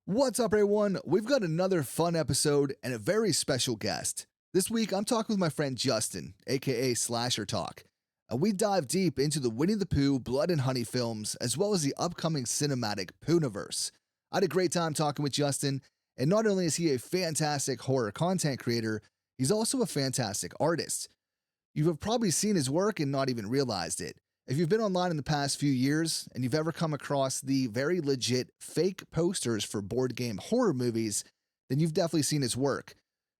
What's up, everyone? We've got another fun episode and a very special guest. This week, I'm talking with my friend Justin, aka Slasher Talk, and we dive deep into the Winnie the Pooh Blood and Honey films, as well as the upcoming cinematic Poohniverse. I had a great time talking with Justin, and not only is he a fantastic horror content creator, he's also a fantastic artist. You have probably seen his work and not even realized it. If you've been online in the past few years and you've ever come across the very legit fake posters for board game horror movies, then you've definitely seen his work.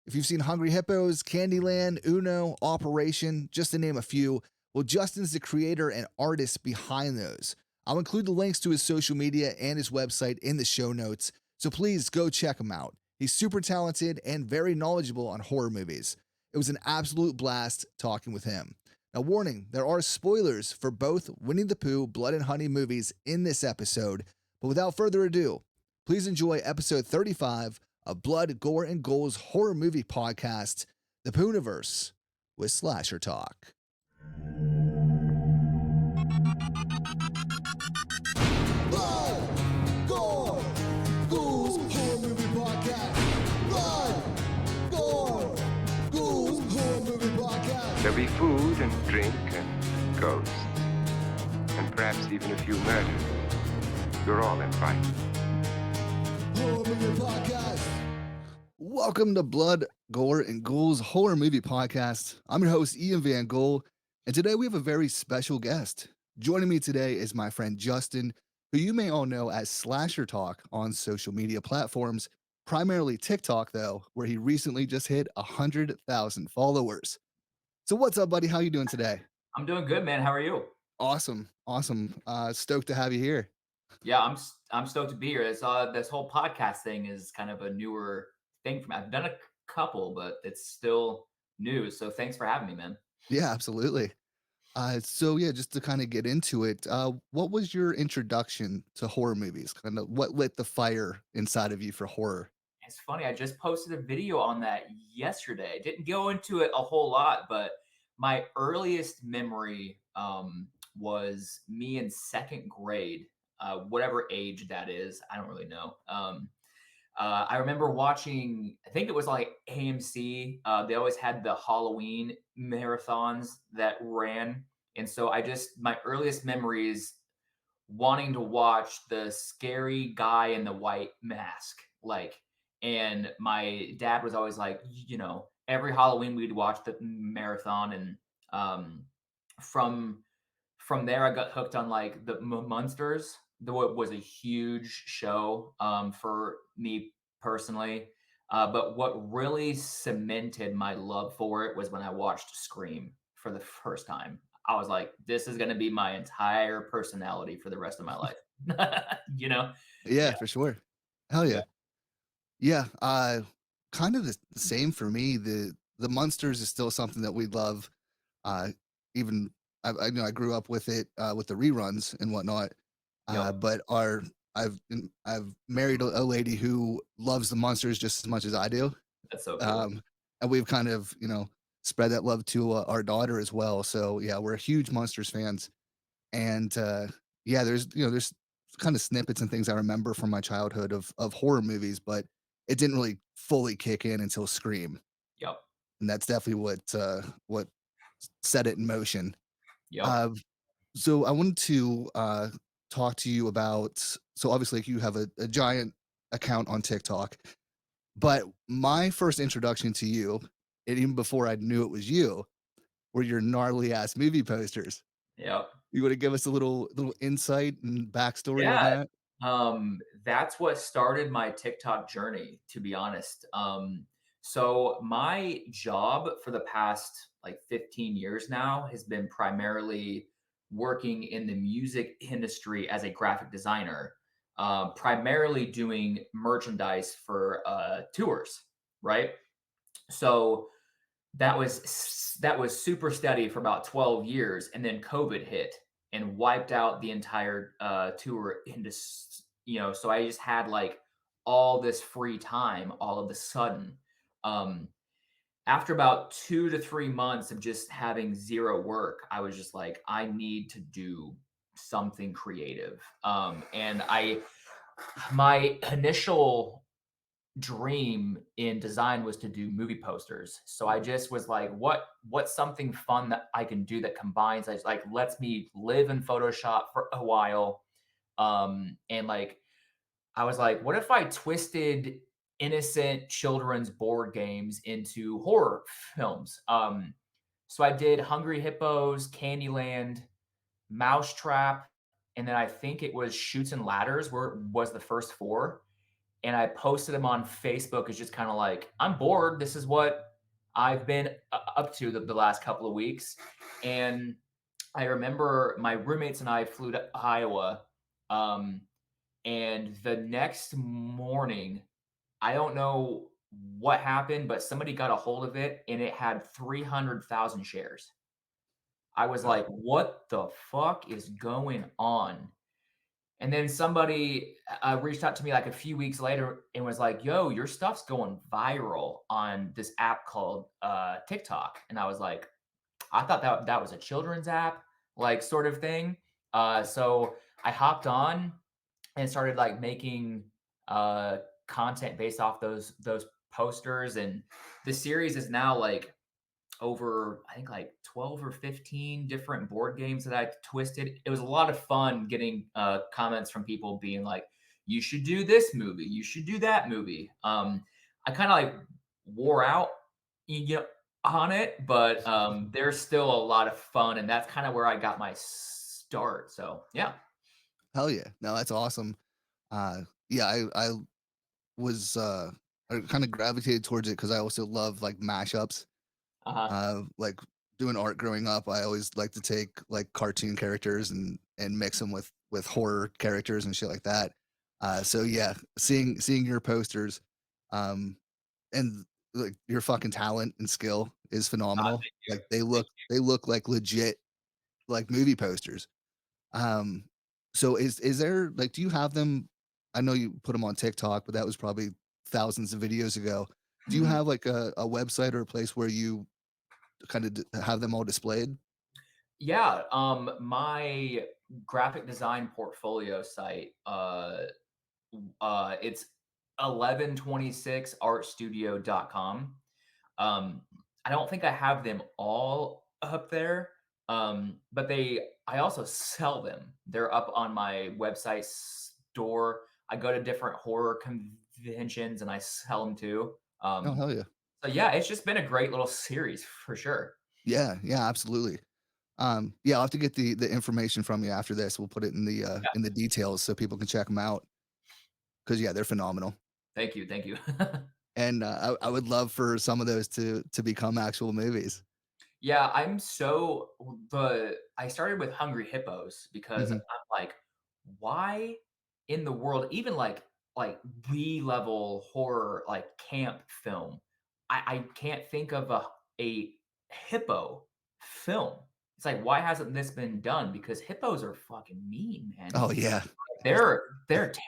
If you've seen Hungry Hippos, Candyland, Uno, Operation, just to name a few, well, Justin's the creator and artist behind those. I'll include the links to his social media and his website in the show notes, so please go check him out. He's super talented and very knowledgeable on horror movies. It was an absolute blast talking with him. Now, warning, there are spoilers for both Winnie the Pooh Blood and Honey movies in this episode, but without further ado, please enjoy episode 35 of Blood, Gore, and Ghouls horror movie podcast, The Poohniverse, with Slasher Talk. Blood, Gore, Ghouls horror movie podcast. Blood, Gore, Ghouls horror movie podcast. There'll be food and drink and ghosts, and perhaps even a few murders. You're all invited. Horror Movie Podcast. Welcome to Blood, Gore, and Ghouls Horror Movie Podcast. I'm your host, Ian Van Gool, and today we have a very special guest. Joining me today is my friend Justin, who you may all know as Slasher Talk on social media platforms, primarily TikTok, though, where he recently just hit 100,000 followers. So what's up, buddy? How you doing today? I'm doing good, man. How are you? Awesome. Stoked to have you here. Yeah, I'm stoked to be here. This whole podcast thing is kind of a newer thing for me. I've done a couple, but it's still new. So thanks for having me, man. Yeah, absolutely. Just to kind of get into it, what was your introduction to horror movies? Kind of what lit the fire inside of you for horror? It's funny. I just posted a video on that yesterday. Didn't go into it a whole lot, but my earliest memory was me in second grade, whatever age that is. I don't really know. I remember watching, I think it was like AMC. They always had the Halloween marathons that ran. And so my earliest memories wanting to watch the scary guy in the white mask. And my dad was always like, every Halloween we'd watch the marathon. And um, from from there, I got hooked on like the Munsters. Was a huge show for me personally. But what really cemented my love for it was when I watched Scream for the first time. I was like, this is going to be my entire personality for the rest of my life. you know? Yeah, Yeah. for sure. Hell Yeah. yeah. Yeah, kind of the same for me. The Munsters is still something that we love. Uh, even I know I grew up with it with the reruns and whatnot. Yep. But I've married a lady who loves the Munsters just as much as I do. That's so cool. And we've kind of spread that love to our daughter as well. So yeah, we're huge Munsters fans. And yeah, there's kind of snippets and things I remember from my childhood of horror movies, but it didn't really fully kick in until Scream, Yep. and that's definitely what set it in motion. Yep. Uh, so I wanted to talk to you about. So obviously, you have a giant account on TikTok, but my first introduction to you, and even before I knew it was you, were your gnarly ass movie posters. Yep. You want to give us a little insight and backstory on Yeah. that? That's what started my TikTok journey, to be honest. So my job for the past like 15 years now has been primarily working in the music industry as a graphic designer, primarily doing merchandise for tours, right? So that was super steady for about 12 years, and then COVID hit and wiped out the entire tour industry. So I just had like all this free time all of a sudden. Um, After about 2 to 3 months of just having zero work, I was just like, I need to do something creative. And I My initial dream in design was to do movie posters. So I just was like, what's something fun that I can do that combines like lets me live in Photoshop for a while. And like I was like, what if I twisted innocent children's board games into horror films? So I did Hungry Hippos, Candyland, Mousetrap, and then I think it was Shoots and Ladders was the first four, and I posted them on Facebook as just kind of like, I'm bored. This is what I've been up to the last couple of weeks. And I remember my roommates and I flew to Iowa. Um, and the next morning, I don't know what happened, but somebody got a hold of it and it had 300,000 shares. I was Wow. like, what the fuck is going on? And then somebody reached out to me like a few weeks later and was like, "Yo, your stuff's going viral on this app called TikTok." And I was like, "I thought that was a children's app, like sort of thing." So I hopped on and started like making uh, content based off those posters, and the series is now like over I think like 12 or 15 different board games that I twisted. It was a lot of fun getting comments from people being like, you should do this movie, you should do that movie. I kind of like wore out you know, on it, but there's still a lot of fun, and that's kind of where I got my start. So yeah. Hell yeah. No, that's awesome. Yeah, I was, I kinda gravitated towards it because I also love, like, mashups. Uh-huh. Like, doing art growing up, I always like to take, like, cartoon characters and mix them with horror characters and shit like that. So yeah, seeing your posters, um, and, like, your fucking talent and skill is phenomenal. Thank you. Like, they Thank look they look like legit, like, movie posters. Um, so is there like, do you have them? I know you put them on TikTok, but that was probably thousands of videos ago. Do you you. have like a website or a place where you kinda have them all displayed? Yeah, my graphic design portfolio site, it's 1126artstudio.com. Um, I don't think I have them all up there, but I also sell them. They're up on my website store. I go to different horror conventions and I sell them too. Oh, hell yeah. So yeah, it's just been a great little series for sure. Yeah, yeah, absolutely. Yeah, I'll have to get the information from you after this. We'll put it Yeah, in the details so people can check them out. Because yeah, they're phenomenal. thank you, thank you. And, I would love for some of those to become actual movies. Yeah, I'm so the I started with Hungry Hippos because I'm Mhm. like, why in the world, even like B-level horror, like camp film, I can't think of a hippo film. It's like, why hasn't this been done? Because hippos are fucking mean, man. Oh, yeah. They're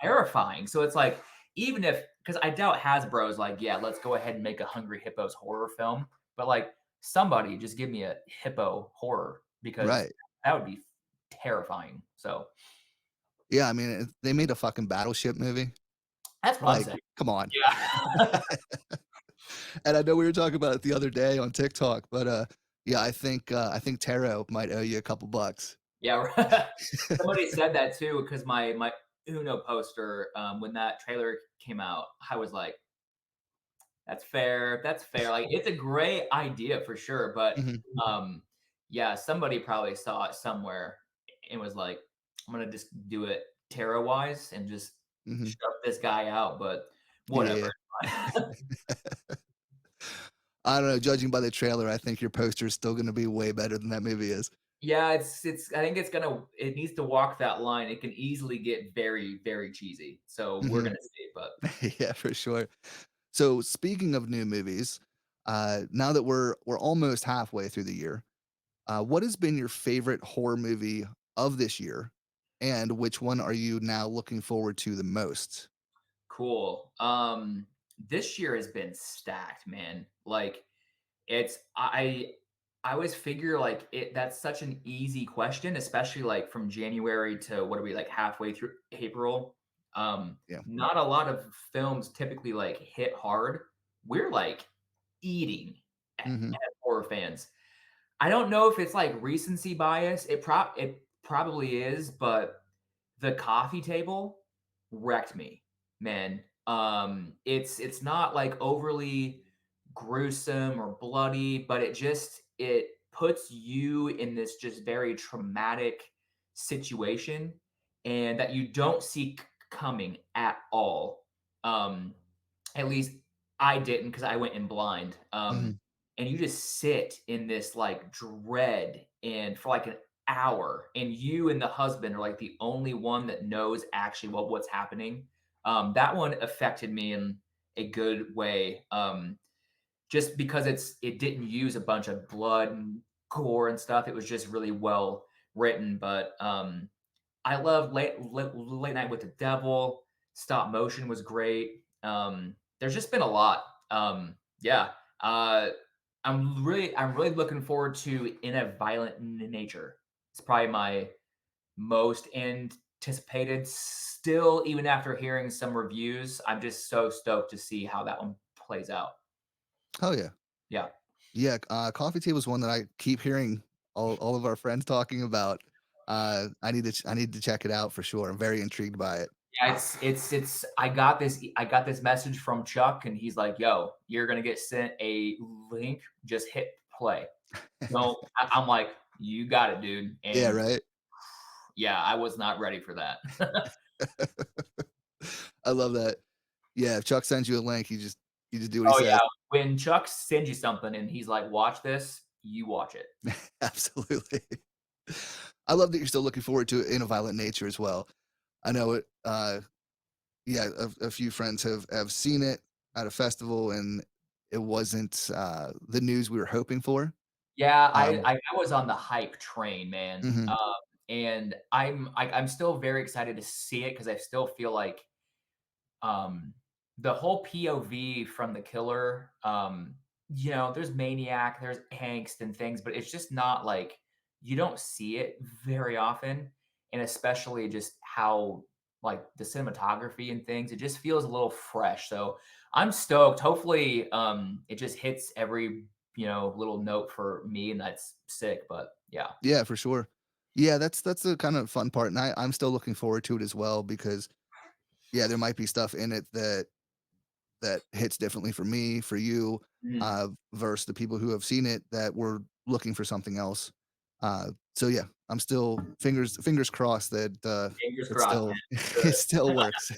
terrifying. So it's like, even if because I doubt Hasbro is like, yeah, let's go ahead and make a Hungry Hippos horror film. But like somebody just give me a hippo horror because Right. that would be terrifying. So Yeah, I mean, they made a fucking Battleship movie. that's what I'm Like, saying. come on. Yeah. And I know we were talking about it the other day on TikTok, but, yeah, I think Taro might owe you a couple bucks. Yeah, right. Somebody said that too because my Uno poster, when that trailer came out, I was like, that's fair. That's fair. Like it's a great idea for sure, but Mhm, um yeah, somebody probably saw it somewhere and was like, I'm gonna just do it tarot wise and just mhm. shut this guy out, but whatever. Yeah. I don't know, judging by the trailer, I think your poster is still gonna be way better than that movie is. Yeah, it's I think it needs to walk that line. It can easily get very, very cheesy. So we're Mhm. gonna see, but Yeah, for sure. So, speaking of new movies, now that we're almost halfway through the year, what has been your favorite horror movie of this year, and which one are you now looking forward to the most? cool. This year has been stacked, man. Like it's I always figure like that's such an easy question, especially like from January to what are we like halfway through April. Yeah. Not a lot of films typically like hit hard. We're like eating Hmm. as horror fans. I don't know if it's like recency bias. It probably is, but the coffee table wrecked me, man. It's not like overly gruesome or bloody, but it puts you in this just very traumatic situation and that you don't see coming at all. Um, at least I didn't because I went in blind. Hmm. And you just sit in this like dread and for like an hour, and you and the husband are like the only one that knows actually what's happening. That one affected me in a good way. Just because it didn't use a bunch of blood and gore and stuff. It was just really well written. But I love Late Night with the Devil. Stop motion was great. There's just been a lot. Yeah. Uh, I'm really looking forward to In a Violent Nature. It's probably my most anticipated. Still, even after hearing some reviews, I'm just so stoked to see how that one plays out. Oh yeah. Yeah. Yeah. Coffee table is one that I keep hearing all of our friends talking about. I need to check it out for sure. I'm very intrigued by it. Yeah, it's I got this message from Chuck and he's like, "Yo, you're gonna get sent a link. Just hit play." No, I'm like, "You got it, dude." Yeah. And Right. yeah, I was not ready for that. I love that. Yeah. If Chuck sends you a link, you just do what he Oh yeah, says. when Chuck sends you something and he's like, "Watch this," you watch it. Absolutely. I love that you're still looking forward to it in a violent nature as well. I know it. Yeah, a few friends have seen it at a festival, and it wasn't the news we were hoping for. Yeah, Um, I was on the hype train, man. mhm. And I'm still very excited to see it because I still feel like um the whole POV from the killer, there's maniac, there's angst and things, but it's just not like you don't see it very often, and especially just how like the cinematography and things, it just feels a little fresh. So I'm stoked. Hopefully it just hits every little note for me, and that's sick. But yeah. Yeah, for sure. Yeah, that's the kind of fun part, and I'm still looking forward to it as well because yeah, there might be stuff in it that hits differently for me, for you, Mhm. versus the people who have seen it that were looking for something else. So yeah, I'm still fingers crossed that Fingers it crossed, man. still it Should. still works.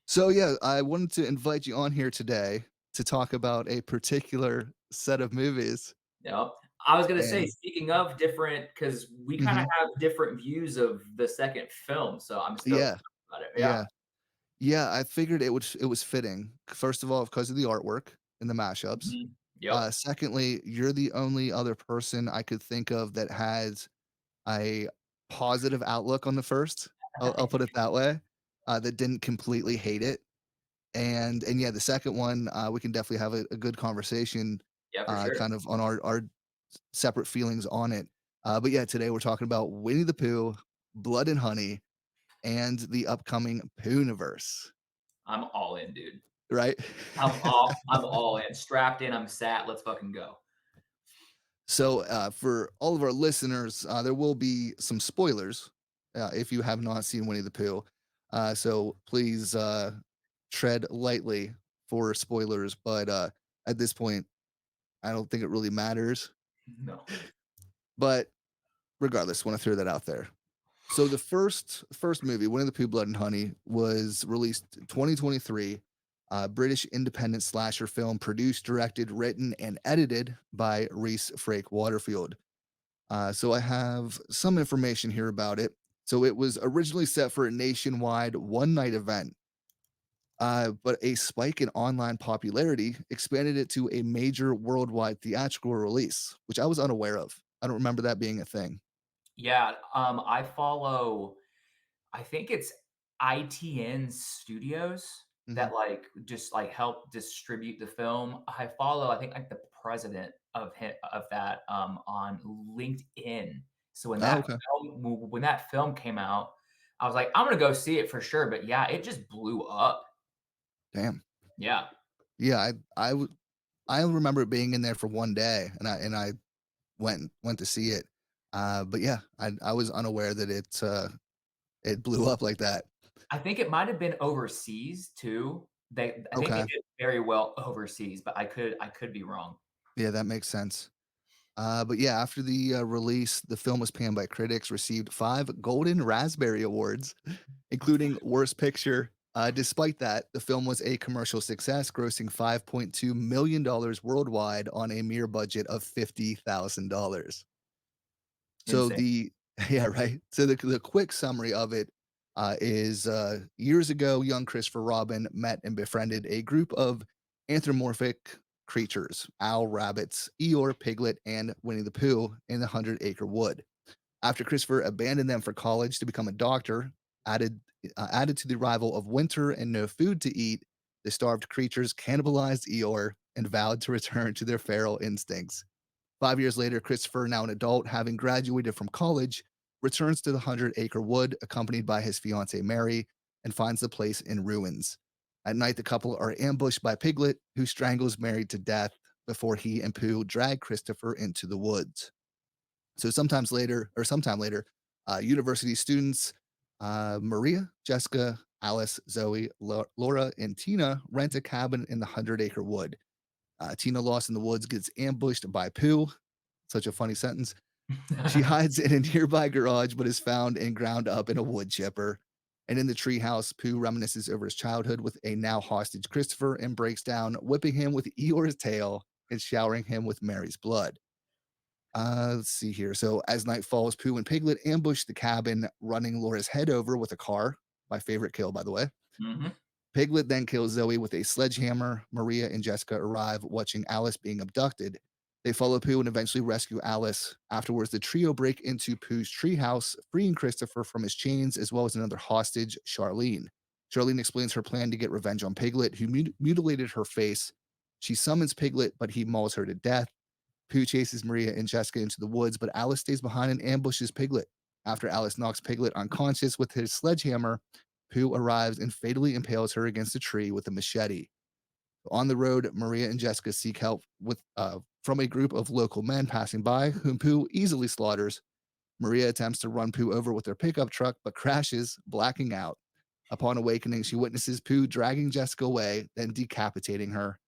So yeah, I wanted to invite you on here today to talk about a particular set of movies. Yep. I was gonna say, And speaking of different, because we kinda mhm, have different views of the second film, so I'm stoked yeah, to talk about it. Yeah. yeah, yeah. I figured it was fitting. First of all, because of the artwork and the mashups. Mhm. Yep. Secondly, you're the only other person I could think of that has a positive outlook on the first. I'll put it that way. That didn't completely hate it. And yeah, the second one, we can definitely have a good conversation, Yeah, for sure. kind of on our separate feelings on it. But yeah, today we're talking about Winnie the Pooh, Blood and Honey, and the upcoming Poohniverse, I'm all in, dude. right? I'm all in. Strapped in, I'm sat, let's fucking go. So, for all of our listeners, there will be some spoilers if you have not seen Winnie the Pooh. So please tread lightly for spoilers. But at this point, I don't think it really matters. No. But regardless, want to throw that out there. So the first movie, Winnie the Pooh, Blood and Honey, was released 2023. British independent slasher film, produced, directed, written, and edited by Reese Frake Waterfield. So I have some information here about it. So it was originally set for a nationwide one night event, but a spike in online popularity expanded it to a major worldwide theatrical release, which I was unaware of. I don't remember that being a thing. Yeah, I follow I think it's ITN Studios Hmm. that, like, just, like, help distribute the film. I follow, I think, like, the president of that, on LinkedIn. So Oh, okay. when that film came out, I was like, I'm gonna go see it for sure. But yeah, it just blew up. Damn. Yeah. Yeah, I remember it being in there for one day, and I went to see it. But yeah, I was unaware that it blew up like that. I think it might have been overseas too. I think they Okay. did very well overseas, but I could be wrong. Yeah, that makes sense. But yeah, after the release, the film was panned by critics, received 5 Golden Raspberry Awards, including Worst Picture. Despite that, the film was a commercial success, grossing $5.2 million worldwide on a mere budget of $50,000. So Insane. the yeah, right. So the quick summary of it is years ago, young Christopher Robin met and befriended a group of anthropomorphic creatures: owl, rabbits, Eeyore, Piglet, and Winnie the Pooh in the 100-acre wood. After Christopher abandoned them for college to become a doctor, added added to the arrival of winter and no food to eat, the starved creatures cannibalized Eeyore and vowed to return to their feral instincts. 5 years later, Christopher, now an adult, having graduated from college, returns to the 100-acre wood, accompanied by his fiancee Mary, and finds the place in ruins. At night, the couple are ambushed by Piglet, who strangles Mary to death before he and Pooh drag Christopher into the woods. So, sometime later, university students Maria, Jessica, Alice, Zoe, Laura, and Tina rent a cabin in the 100-acre wood. Tina, lost in the woods, gets ambushed by Pooh. Such a funny sentence. She hides in a nearby garage, but is found and ground up in a wood chipper. And in the treehouse, Pooh reminisces over his childhood with a now hostage Christopher and breaks down, whipping him with Eeyore's tail and showering him with Mary's blood. Let's see here. So as night falls, Pooh and Piglet ambush the cabin, running Laura's head over with a car. My favorite kill, by the way. Mhm. Piglet then kills Zoe with a sledgehammer. Maria and Jessica arrive, watching Alice being abducted. They follow Pooh and eventually rescue Alice. Afterwards, the trio break into Pooh's treehouse, freeing Christopher from his chains, as well as another hostage, Charlene. Charlene explains her plan to get revenge on Piglet, who mutilated her face. She summons Piglet, but he mauls her to death. Pooh chases Maria and Jessica into the woods, but Alice stays behind and ambushes Piglet. After Alice knocks Piglet unconscious with his sledgehammer, Pooh arrives and fatally impales her against a tree with a machete. On the road, Maria and Jessica seek help from a group of local men passing by, whom Pooh easily slaughters. Maria attempts to run Pooh over with her pickup truck, but crashes, blacking out. Upon awakening, she witnesses Pooh dragging Jessica away, then decapitating her.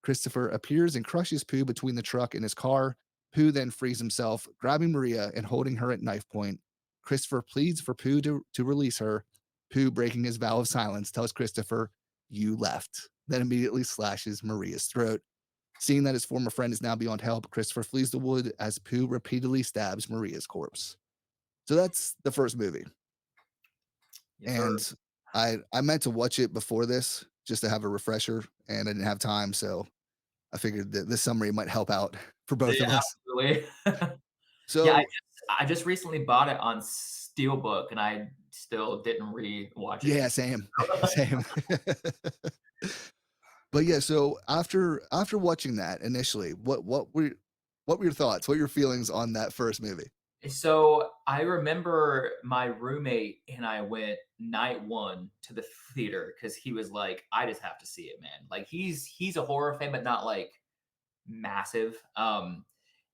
Christopher appears and crushes Pooh between the truck and his car. Pooh then frees himself, grabbing Maria and holding her at knife point. Christopher pleads for Pooh to release her. Pooh, breaking his vow of silence, tells Christopher, "You left," then immediately slashes Maria's throat. Seeing that his former friend is now beyond help, Christopher flees the wood as Pooh repeatedly stabs Maria's corpse. So that's the first movie. Yes, sir. And I meant to watch it before this just to have a refresher, and I didn't have time. So I figured that this summary might help out for both Yeah, of us. absolutely. Yeah, I So just I just recently bought it on Steelbook, and I still didn't re-watch it yeah, again. same, same. But yeah, so after watching that initially, what were your thoughts? What were your feelings on that first movie? So I remember my roommate and I went night one to the theater because he was like, I just have to see it, man. Like he's a horror fan, but not like massive.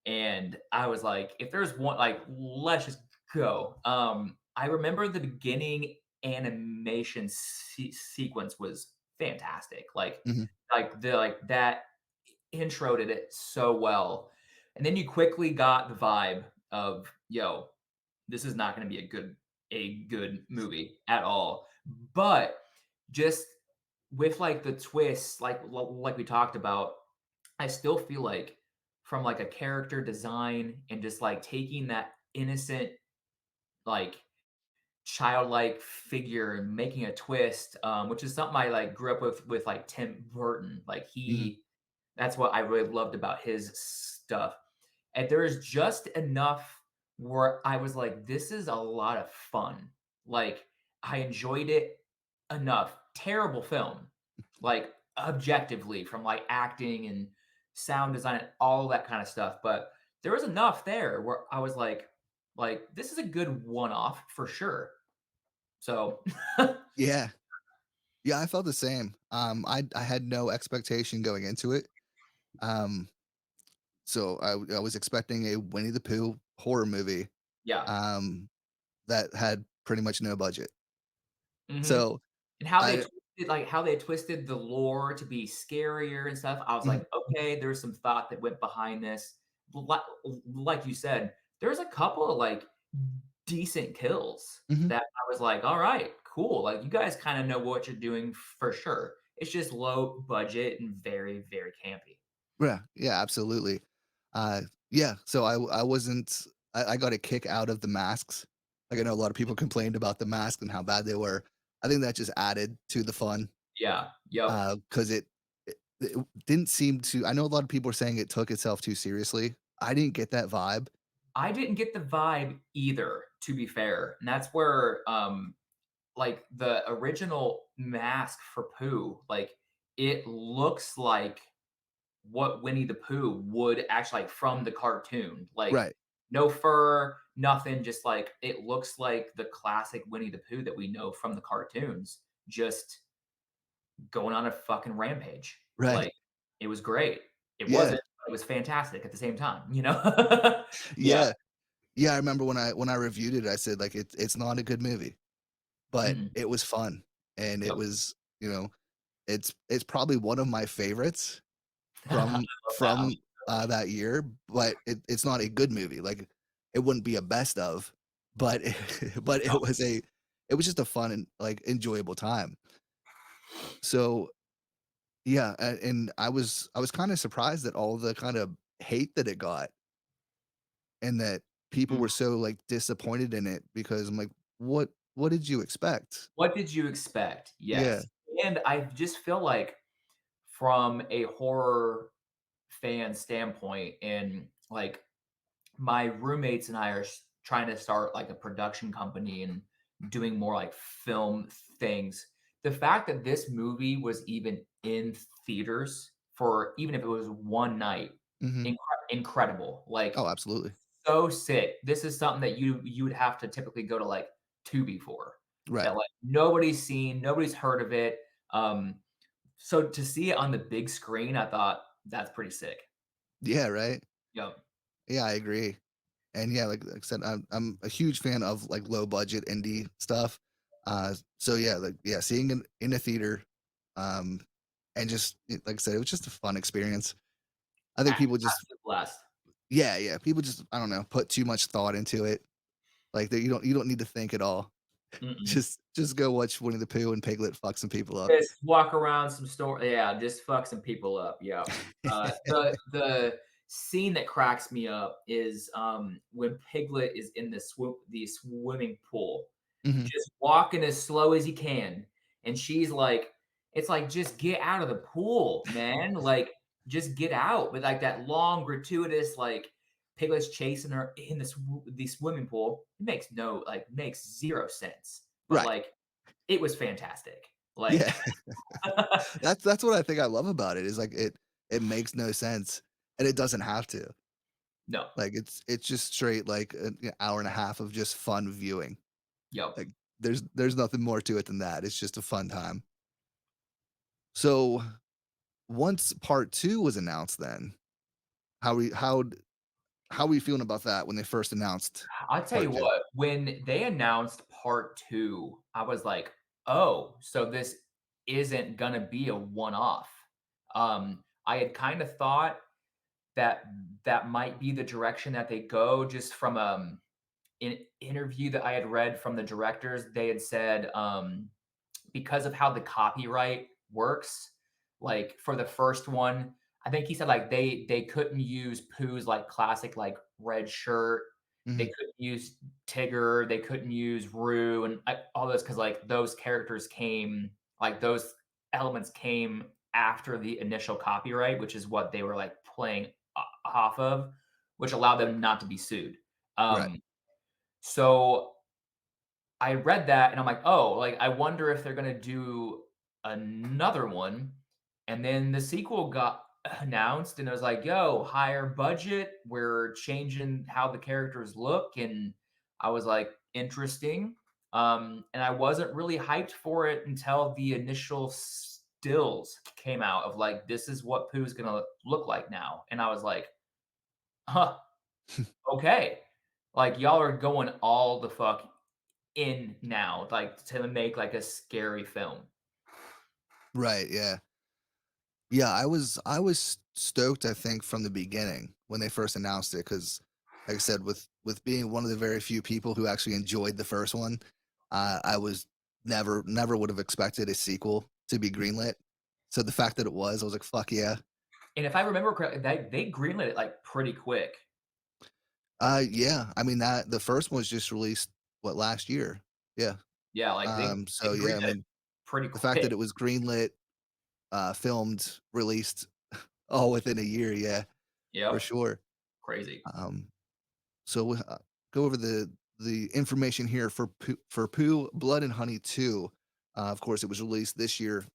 And I was like, if there's one, like, let's just go. I remember the beginning animation sequence was fantastic. Mhm, Like that introed it so well, and then you quickly got the vibe of, yo, this is not going to be a good movie at all. But just with like the twists, like we talked about, I still feel like from like a character design and just like taking that innocent, like childlike figure and making a twist, which is something I like grew up with like Tim Burton. Like mhm, that's what I really loved about his stuff. And there is just enough where I was like, this is a lot of fun. Like I enjoyed it enough. Terrible film, like objectively from like acting and sound design and all that kind of stuff. But there was enough there where I was like this is a good one-off for sure. So Yeah. Yeah, I felt the same. I had no expectation going into it. Um, so I was expecting a Winnie the Pooh horror movie, yeah. um, that had pretty much no budget. Mhm. So And how they I twisted like, how they twisted the lore to be scarier and stuff, I was mhm, like, "Okay, there's some thought that went behind this." Li like you said, there's a couple of, like, decent kills mhm. that I was like, "Alright, cool, like, you guys kinda know what you're doing for sure." It's just low budget and very, very campy. Yeah, yeah, absolutely. Yeah, so I wasn't I got a kick out of the masks. Like, I know a lot of people complained about the mask and how bad they were. I think that just added to the fun, Yeah, yep. 'cause it didn't seem to I know a lot of people are saying it took itself too seriously. I didn't get that vibe. I didn't get the vibe either, to be fair, and that's where, like, the original mask for Pooh, like, it looks like what Winnie the Pooh would actually like, from the cartoon, like, Right. no fur, nothing, just, like, it looks like the classic Winnie the Pooh that we know from the cartoons, just going on a fucking rampage. Right. Like, it was great. It Yeah. wasn't, but it was fantastic at the same time, you know? Yeah. Yeah. Yeah, I remember when I reviewed it, I said, like, it's not a good movie, but Mhm. it was fun, and it Yep. was, you know, it's probably one of my favorites I from love that. I'm that year, but it's not a good movie, like, it wouldn't be a best of, but but it was just a fun and, like, enjoyable time. So, yeah, and I was kinda surprised at all the kind of hate that it got and that people Mhm. were so, like, disappointed in it because I'm like, what did you expect?" What did you expect? Yeah. Yes. And I just feel like from a horror fan standpoint and, like, my roommates and I are trying to start like a production company and doing more like film things. The fact that this movie was even in theaters for even if it was one night, Mhm. incredible. Like Oh, absolutely. so sick. This is something that you would have to typically go to like Tubi for. Right. That like nobody's seen, nobody's heard of it. So to see it on the big screen, I thought that's pretty sick. Yeah, right? Yep. Yeah, I agree. And yeah, like I said, I'm a huge fan of like low budget indie stuff. So yeah, like yeah, seeing it in a theater, um, and just like I said, it was just a fun experience. I think people just Absolute blast. yeah, yeah, people just I don't know, put too much thought into it. Like that you don't need to think at all. Mm-mm. Just go watch Winnie the Pooh and Piglet fuck some people up. Just walk around some store, yeah, just fuck some people up, yeah. The scene that cracks me up is, when Piglet is in the swimming pool, Mhm. just walking as slow as he can, and she's like it's like, "Just get out of the pool, man, like, just get out," but, like, that long, gratuitous, like, Piglet's chasing her in the swimming pool, it makes no like, makes 0 sense, but, Right. like, it was fantastic, like Yeah. That's what I think I love about it is like it makes no sense and it doesn't have to. No. Like it's just straight like an hour and a half of just fun viewing. Yep. Like there's nothing more to it than that. It's just a fun time. So once part 2 was announced then, how we how how are we feeling about that when they first announced I'll tell you part 2? what, when they announced part 2, I was like, "Oh, so this isn't gonna be a one-off." I had kinda thought that that might be the direction that they go just from, an interview that I had read from the directors. They had said, because of how the copyright works, like for the first one, I think he said like they couldn't use Pooh's like classic like red shirt. They Mhm. couldn't use Tigger. They couldn't use Rue and all those because like those characters came like those elements came after the initial copyright, which is what they were like playing off of, which allowed them not to be sued. Right. So I read that and I'm like, "Oh, like, I wonder if they're gonna do another one." And then the sequel got announced and it was like, "Yo, higher budget, we're changing how the characters look." And I was like, "Interesting." And I wasn't really hyped for it until the initial stills came out of like, this is what Pooh is gonna look like now. And I was like, huh, okay. Like y'all are going all the fuck in now, like to make like a scary film. Right, yeah. Yeah, I was stoked, I think, from the beginning when they first announced it, because, like I said, with being one of the very few people who actually enjoyed the first one, I was never would have expected a sequel to be greenlit. So the fact that it was, I was like, "Fuck yeah." And if I remember correctly, they greenlit it like pretty quick. Yeah, I mean, that the first one was just released, what, last year? Yeah. Yeah, like they So yeah, I greenlit it mean, pretty the fact quick. that it was greenlit, filmed, released all within a year, yeah, for Yep, sure. crazy. Um So, go over the information here for Pooh, Blood and Honey 2. Of course, it was released this year,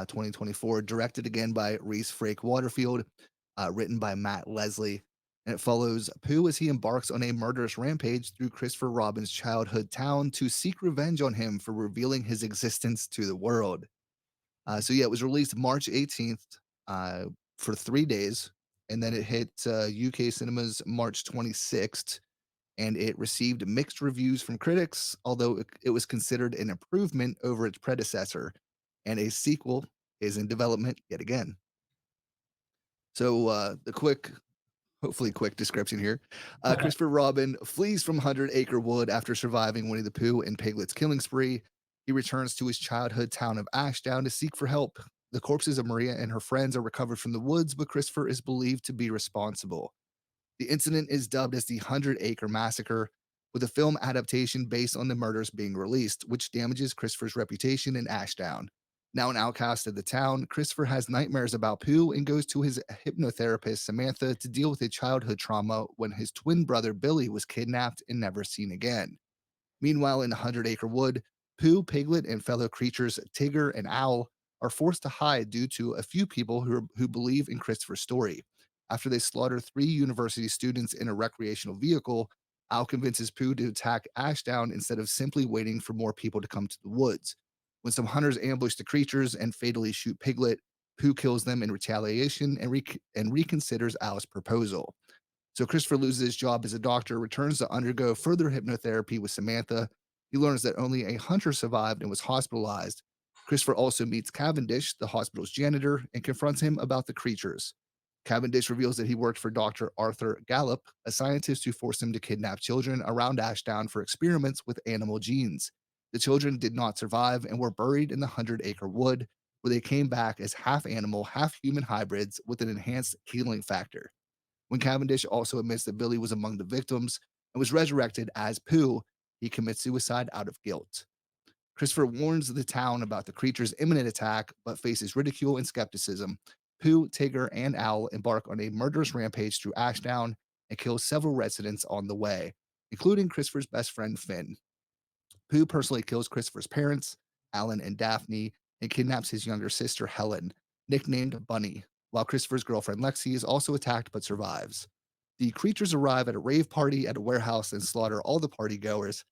2024, directed again by Reese Frake Waterfield, written by Matt Leslie. And it follows Pooh as he embarks on a murderous rampage through Christopher Robin's childhood town to seek revenge on him for revealing his existence to the world. So yeah, it was released March 18th, uh, for 3 days, and then it hit UK cinemas March 26th, and it received mixed reviews from critics, although it was considered an improvement over its predecessor, and a sequel is in development yet again. So, the quick, hopefully quick description here. Christopher Robin flees from 100 Acre Wood after surviving Winnie the Pooh and Piglet's killing spree. He returns to his childhood town of Ashdown to seek for help. The corpses of Maria and her friends are recovered from the woods, but Christopher is believed to be responsible. The incident is dubbed as the 100 Acre Massacre, with a film adaptation based on the murders being released, which damages Christopher's reputation in Ashdown. Now an outcast of the town, Christopher has nightmares about Pooh and goes to his hypnotherapist, Samantha, to deal with a childhood trauma when his twin brother Billy was kidnapped and never seen again. Meanwhile, in the Hundred Acre Wood, Pooh, Piglet, and fellow creatures Tigger and Owl are forced to hide due to a few people who believe in Christopher's story. After they slaughter three university students in a recreational vehicle, Owl convinces Pooh to attack Ashdown instead of simply waiting for more people to come to the woods. When some hunters ambush the creatures and fatally shoot Piglet, Pooh kills them in retaliation and reconsiders Owl's proposal. So Christopher loses his job as a doctor, returns to undergo further hypnotherapy with Samantha. He learns that only a hunter survived and was hospitalized. Christopher also meets Cavendish, the hospital's janitor, and confronts him about the creatures. Cavendish reveals that he worked for Dr. Arthur Gallup, a scientist who forced him to kidnap children around Ashdown for experiments with animal genes. The children did not survive and were buried in the 100 Acre Wood, where they came back as half animal, half human hybrids with an enhanced healing factor. When Cavendish also admits that Billy was among the victims and was resurrected as Pooh, he commits suicide out of guilt. Christopher warns the town about the creature's imminent attack, but faces ridicule and skepticism. Pooh, Tigger, and Owl embark on a murderous rampage through Ashdown and kill several residents on the way, including Christopher's best friend Finn. Pooh personally kills Christopher's parents, Alan and Daphne, and kidnaps his younger sister, Helen, nicknamed Bunny, while Christopher's girlfriend Lexi is also attacked but survives. The creatures arrive at a rave party at a warehouse and slaughter all the party goers.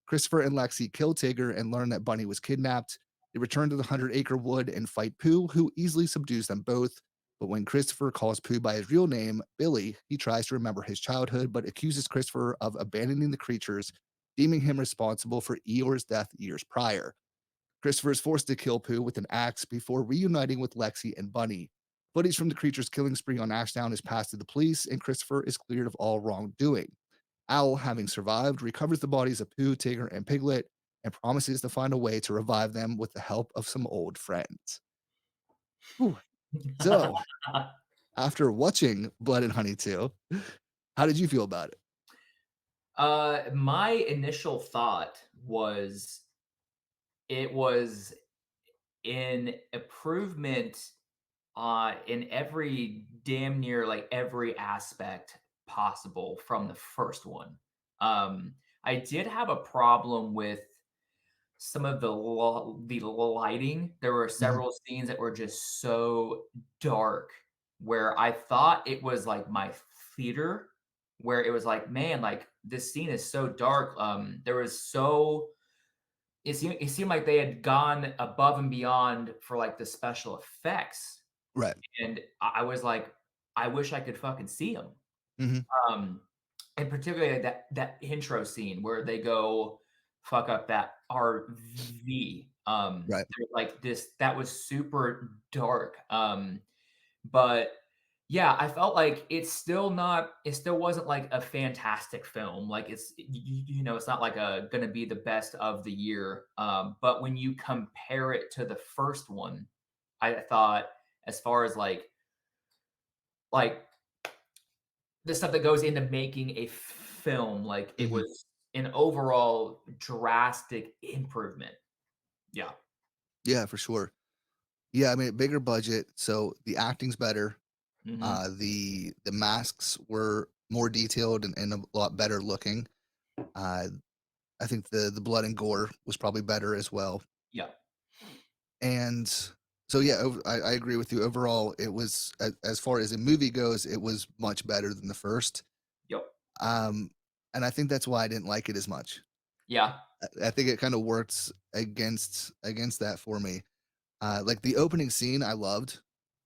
Christopher and Lexi kill Tigger and learn that Bunny was kidnapped. They return to the 100 Acre Wood and fight Pooh, who easily subdues them both. But when Christopher calls Pooh by his real name, Billy, he tries to remember his childhood but accuses Christopher of abandoning the creatures, deeming him responsible for Eeyore's death years prior. Christopher is forced to kill Pooh with an axe before reuniting with Lexi and Bunny. Footage from the creature's killing spree on Ashdown is passed to the police, and Christopher is cleared of all wrongdoing. Owl, having survived, recovers the bodies of Pooh, Tigger, and Piglet and promises to find a way to revive them with the help of some old friends. Whew. So, after watching Blood and Honey 2, how did you feel about it? My initial thought was it was an improvement in every damn near like every aspect possible from the first one. I did have a problem with some of the lighting. There were Mhm. several scenes that were just so dark where I thought it was like my theater, where it was like, man, like this scene is so dark. There was so it seemed like they had gone above and beyond for, like, the special effects, Right. and I was like, "I wish I could fucking see them." Mhm. Um, and particularly that intro scene where they go fuck up that RV. Right. They're like this that was super dark. But yeah, I felt like it still wasn't like a fantastic film. Like it's not like gonna be the best of the year. But when you compare it to the first one, I thought as far as like the stuff that goes into making a film, like, it Mhm. was an overall drastic improvement. Yeah. Yeah, for sure. Yeah, I mean, bigger budget, so the acting's better. Mhm. The masks were more detailed and a lot better looking. Uh, I think the blood and gore was probably better as well. Yeah. And so yeah, I agree with you. Overall, it was as far as a movie goes, it was much better than the first. Yep. Um, and I think that's why I didn't like it as much. Yeah. I think it kind of works against that for me. Like the opening scene, I loved,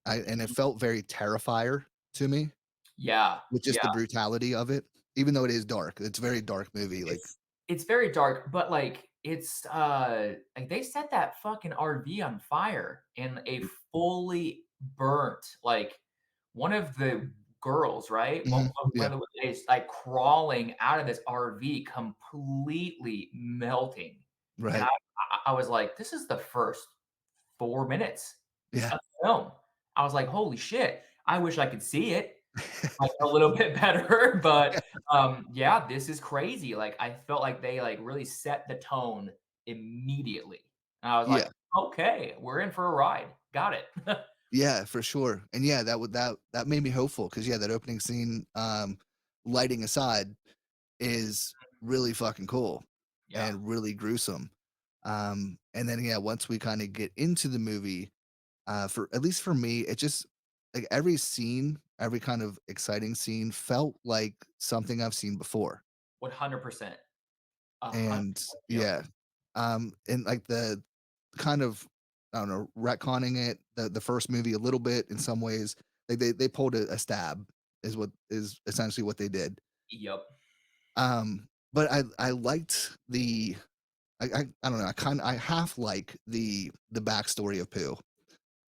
and it Mhm. felt very Terrifier to me Yeah. with just the Yeah. brutality of it. Even though it is dark, it's a very dark movie. Like, It's very dark, but, like, like, they set that fucking RV on fire and a fully burnt, like, one of the girls, right? One mhm, one yeah, of the is, like, crawling out of this RV completely melting, and right, I was like, "This is the first 4 minutes yeah, of the film." I was like, "Holy shit, I wish I could see it." Like, a little bit better, but, yeah, this is crazy, like, I felt like they, like, really set the tone immediately, and I was like, yeah. "Okay, we're in for a ride. Got it." Yeah, for sure, and yeah, that made me hopeful because yeah, that opening scene, lighting aside, is really fucking cool Yeah. and really gruesome. And then, yeah, once we kinda get into the movie, for at least for me, it just like, every scene, every kind of exciting scene felt like something I've seen before, 100%. and 100%. Yep. yeah, and, like, the kind of, I don't know, retconning it, the first movie a little bit in some ways, like, they pulled a stab is essentially what they did. Yep. But I liked I don't know, I half like the backstory of Pooh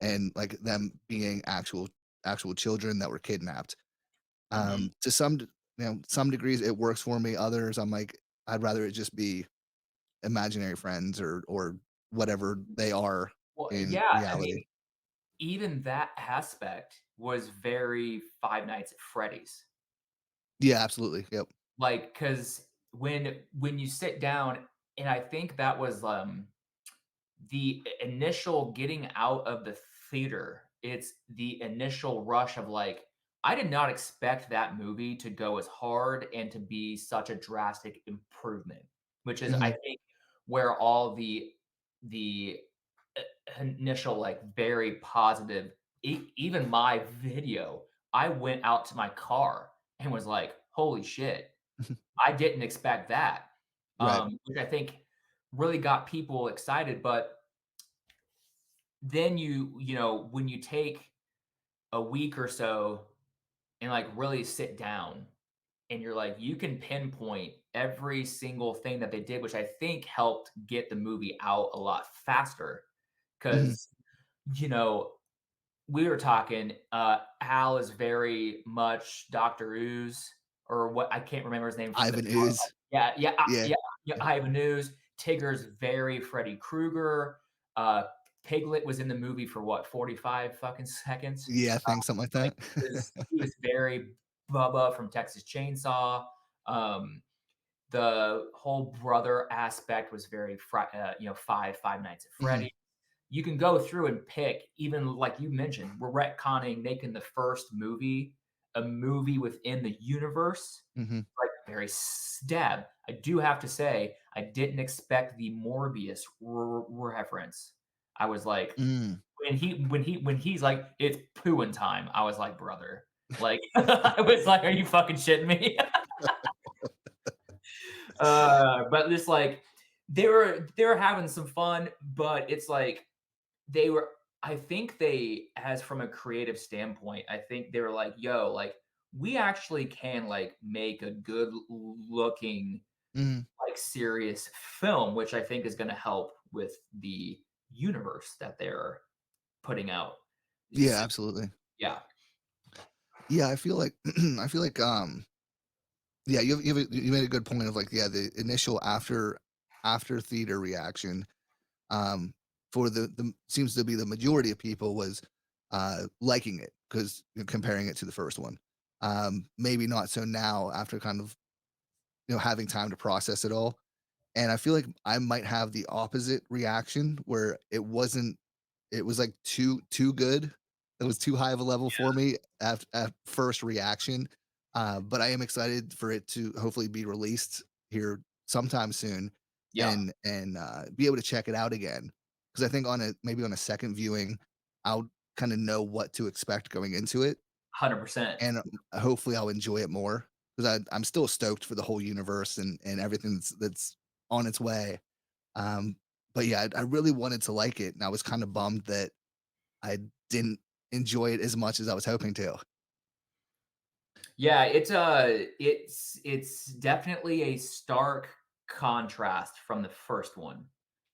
and, like, them being actual children that were kidnapped. Mhm. To some d some degrees, it works for me, others, I'm like, I'd rather it just be imaginary friends or whatever they are Well, in yeah, I reality. mean, even that aspect was very Five Nights at Freddy's. Yeah, absolutely, yep. Like, because when you sit down and I think that was, the initial getting out of the theater, it's the initial rush of like, I did not expect that movie to go as hard and to be such a drastic improvement, which is, I Mhm, think, where all the initial like very positive, even my video, I went out to my car and was like, "Holy shit, I didn't expect that," right, which I think really got people excited, but then when you take a week or so and, like, really sit down and you're like, you can pinpoint every single thing that they did, which I think helped get the movie out a lot faster. mhm. Because you know, we were talking, Hal is very much Doctor Ooze or what I can't remember his name from the Ivan Ooze, yeah, yeah, yeah, yeah, yeah, Ivan Ooze. Tigger's very Freddy Krueger. Uh, Piglet was in the movie for what, 45 fucking seconds? yeah, I think something like Like, that. he was very Bubba from Texas Chainsaw. Um, the whole brother aspect was very Five Nights at Mhm, Freddy. You can go through and pick, even like you mentioned, we're retconning making the first movie a movie within the universe, mhm. like very stab. I do have to say, I didn't expect the Morbius reference. I was like, Mm. when he's like, it's pooing time. I was like, brother, like I was like, are you fucking shitting me? But just like they were having some fun, but it's like they were I think they as from a creative standpoint, I think they were like, "Yo, like, we actually can, like, make a good looking, Mhm. like, serious film," which I think is gonna help with the universe that they're putting out. Yeah, So absolutely. yeah. Yeah, I feel like I feel like, yeah, you made a good point of, like, yeah, the initial after theater reaction, um, for the seems to be the majority of people was, liking it 'cause comparing it to the first one. Maybe not so now after kind of, having time to process it all. And I feel like I might have the opposite reaction where it was, like, too good. It was too high of a level for me at first reaction, but I am excited for it to hopefully be released here sometime soon Yeah, be able to check it out again. Because I think on a maybe on a second viewing, I'll kinda know what to expect going into it, 100%. and, hopefully I'll enjoy it more because I'm still stoked for the whole universe and everything that's on its way. Um, but yeah, I really wanted to like it, and I was kinda bummed that I didn't enjoy it as much as I was hoping to. Yeah, it's definitely a stark contrast from the first one.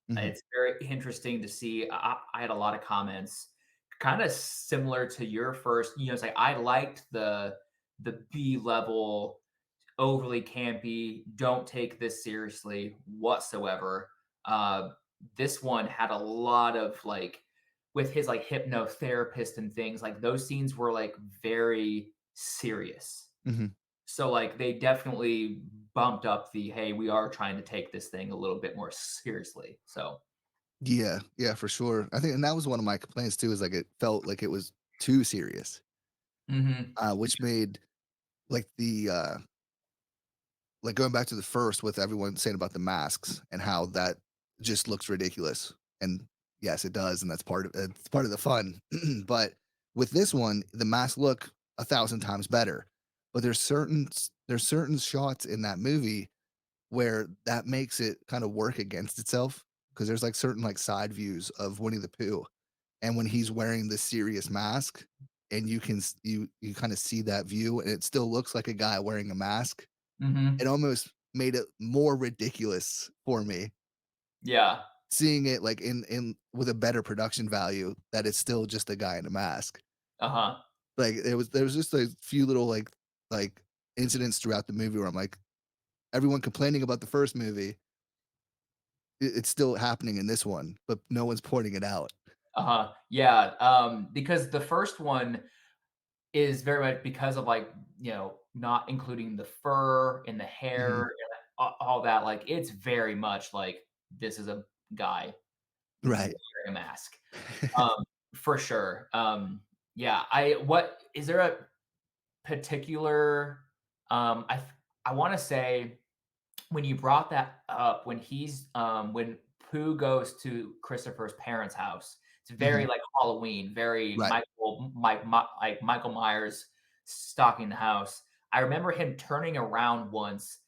Mhm, It's very interesting to see. I had a lot of comments, kind of similar to your first. It's like I liked the B level, overly campy. Don't take this seriously whatsoever. Uh, this one had a lot of like with his like hypnotherapist and things. Like those scenes were like very serious. mhm. So like they definitely bumped up the hey, we are trying to take this thing a little bit more seriously. So Yeah, yeah, for sure. I think and that was one of my complaints too, is, like, it felt like it was too serious, mhm. which made, like, like, going back to the first with everyone saying about the masks and how that just looks ridiculous, and yes, it does, and that's it's part of the fun, but with this one, the masks look 1,000 times better, but there's certain shots in that movie where that makes it kinda work against itself because there's, like, certain, like, side views of Winnie the Pooh, and when he's wearing the serious mask, and you can s you kinda see that view, and it still looks like a guy wearing a mask, it Mhm. almost made it more ridiculous for me, Yeah. seeing it, like, in with a better production value that it's still just a guy in a mask. Uh-huh. Like, there was just a few little, like, incidents throughout the movie where I'm like, everyone complaining about the first movie, it's still happening in this one, but no one's pointing it out. Uh-huh. Yeah, because the first one is very much because of, like, not including the fur and the hair Mhm. and all that, like, it's very much like, this is a guy wearing Right. a mask, um, for sure, yeah, what is there a particular, I wanna say when you brought that up, when Pooh goes to Christopher's parents' house, it's very Mhm. like Halloween, very Right. Like Michael Myers stalking the house. I remember him turning around once,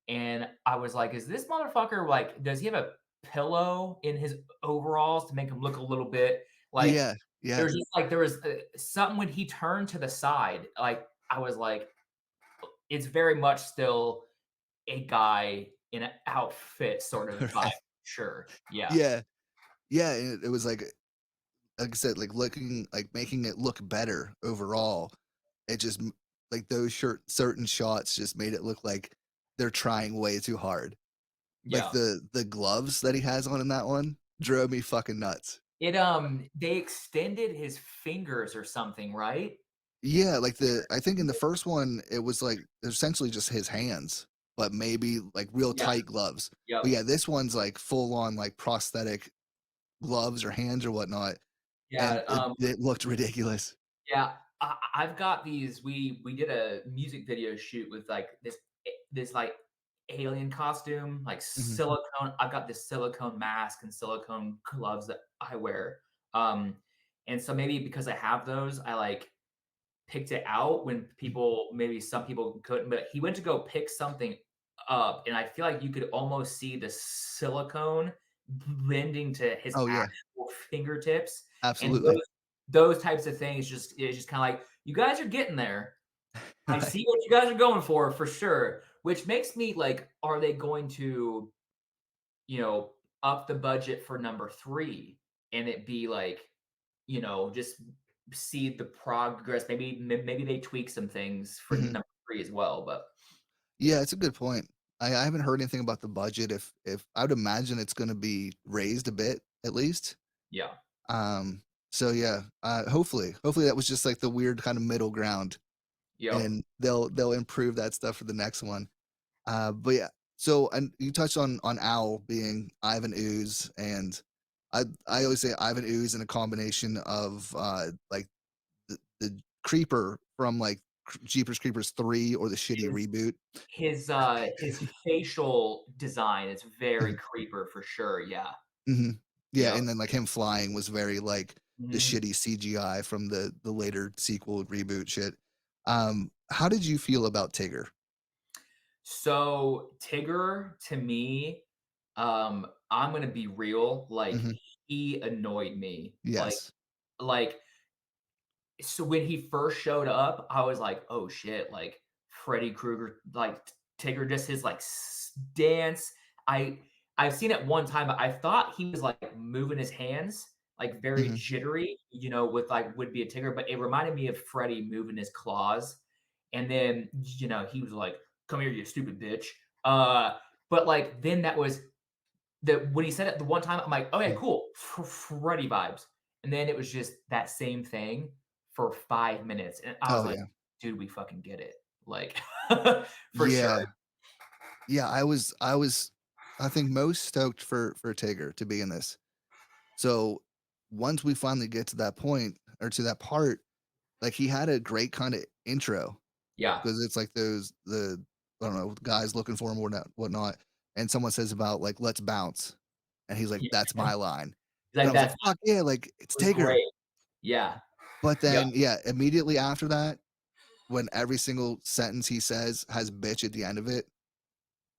and I was like, "Is this motherfucker like? Does he have a pillow in his overalls to make him look a little bit like?" Yeah. Yeah. There's just like there was something when he turned to the side, like I was like, "It's very much still." A guy in an outfit sort of vibe, Right. sure, yeah, Yeah. Yeah, and it was like I said, like, looking like, making it look better overall. It just m like, those certain shots just made it look like they're trying way too hard. Like, yeah. the gloves that he has on in that one drove me fucking nuts. They extended his fingers or something, right? Yeah, like, I think in the first one, it was, like, essentially just his hands, but maybe, like, real Yeah, tight gloves. But, yep, yeah, this one's, like, full on, like, prosthetic gloves or hands or whatnot, yeah, and it looked ridiculous. yeah, I've got these we did a music video shoot with, like, this, like, alien costume, like, Mhm, silicone I've got this silicone mask and silicone gloves that I wear, and so maybe because I have those, I, like, picked it out when mhm, some people couldn't, but he went to go pick something up, and I feel like you could almost see the silicone blending to his Oh, yeah. actual fingertips, and Absolutely. those types of things just it's just kinda like, "You guys are getting there. I Right. see what you guys are going for sure," which makes me like, are they going to, you know, up the budget for number 3 and it be like, just see the progress, maybe they tweak some things for Mhm. number 3 as well, but yeah. Yeah, it's a good point. I haven't heard anything about the budget. If I would imagine it's gonna be raised a bit, at least. Yeah. Um, so yeah, hopefully that was just like the weird kind of middle ground, Yep. and they'll improve that stuff for the next one. But yeah, so and you touched on Owl being Ivan Ooze, and I always say Ivan Ooze in a combination of like the Creeper from like Jeepers Creepers 3 or the shitty His reboot. his facial design is very creeper for sure, yeah. Mhm. Yeah, Yep. and then, like, him flying was very, like, the Mhm. shitty CGI from the later sequel reboot shit. How did you feel about Tigger? So, Tigger to me, I'm gonna be real, like, Mhm. he annoyed me, Yes. like so when he first showed up, I was like, "Oh shit!" Like Freddy Krueger, like Tigger, just his like dance. I I've seen it one time. But I thought he was like moving his hands, like very Mhm. jittery, with like would be a Tigger, but it reminded me of Freddy moving his claws. And then he was like, "Come here, you stupid bitch." But like then that was the when he said it the one time, I'm like, "Okay, Mhm. cool, Freddy vibes." And then it was just that same thing for 5 minutes, and I was Oh, like, yeah. "Dude, we fucking get it." Like, for sure. Yeah. Yeah, I was I think most stoked for Tigger to be in this. So, once we finally get to that point or to that part, like, he had a great kinda intro. Yeah. 'Cause it's like those the I don't know, guys looking for him or not whatnot, and someone says about, like, "Let's bounce," and he's like, Yeah. "That's my line." And I Like, was like, that "Fuck yeah, like, it's was Tigger." great. Yeah. But Yep. then, yeah, immediately after that, when every single sentence he says has "bitch" at the end of it,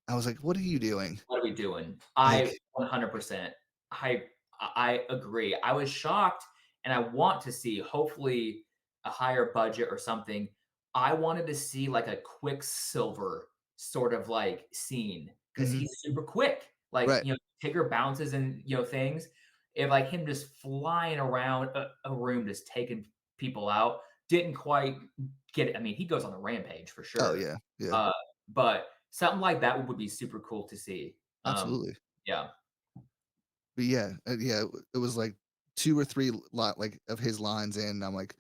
I was like, "What are you doing?" What are we doing? Like I 100%. I I agree. I was shocked, and I want to see, hopefully, a higher budget or something. I wanted to see, like, a Quicksilver sort of, like, scene because mhm, he's super quick. Like, right. Tigger bounces and, things. If, like, him just flying around a room just taking people out, didn't quite get it. I mean, he goes on a rampage for Oh, sure. yeah, yeah, Uh, but something like that would be super cool to see. absolutely. Yeah, But yeah, yeah, it was like 2 or 3 like, of his lines in, I'm like,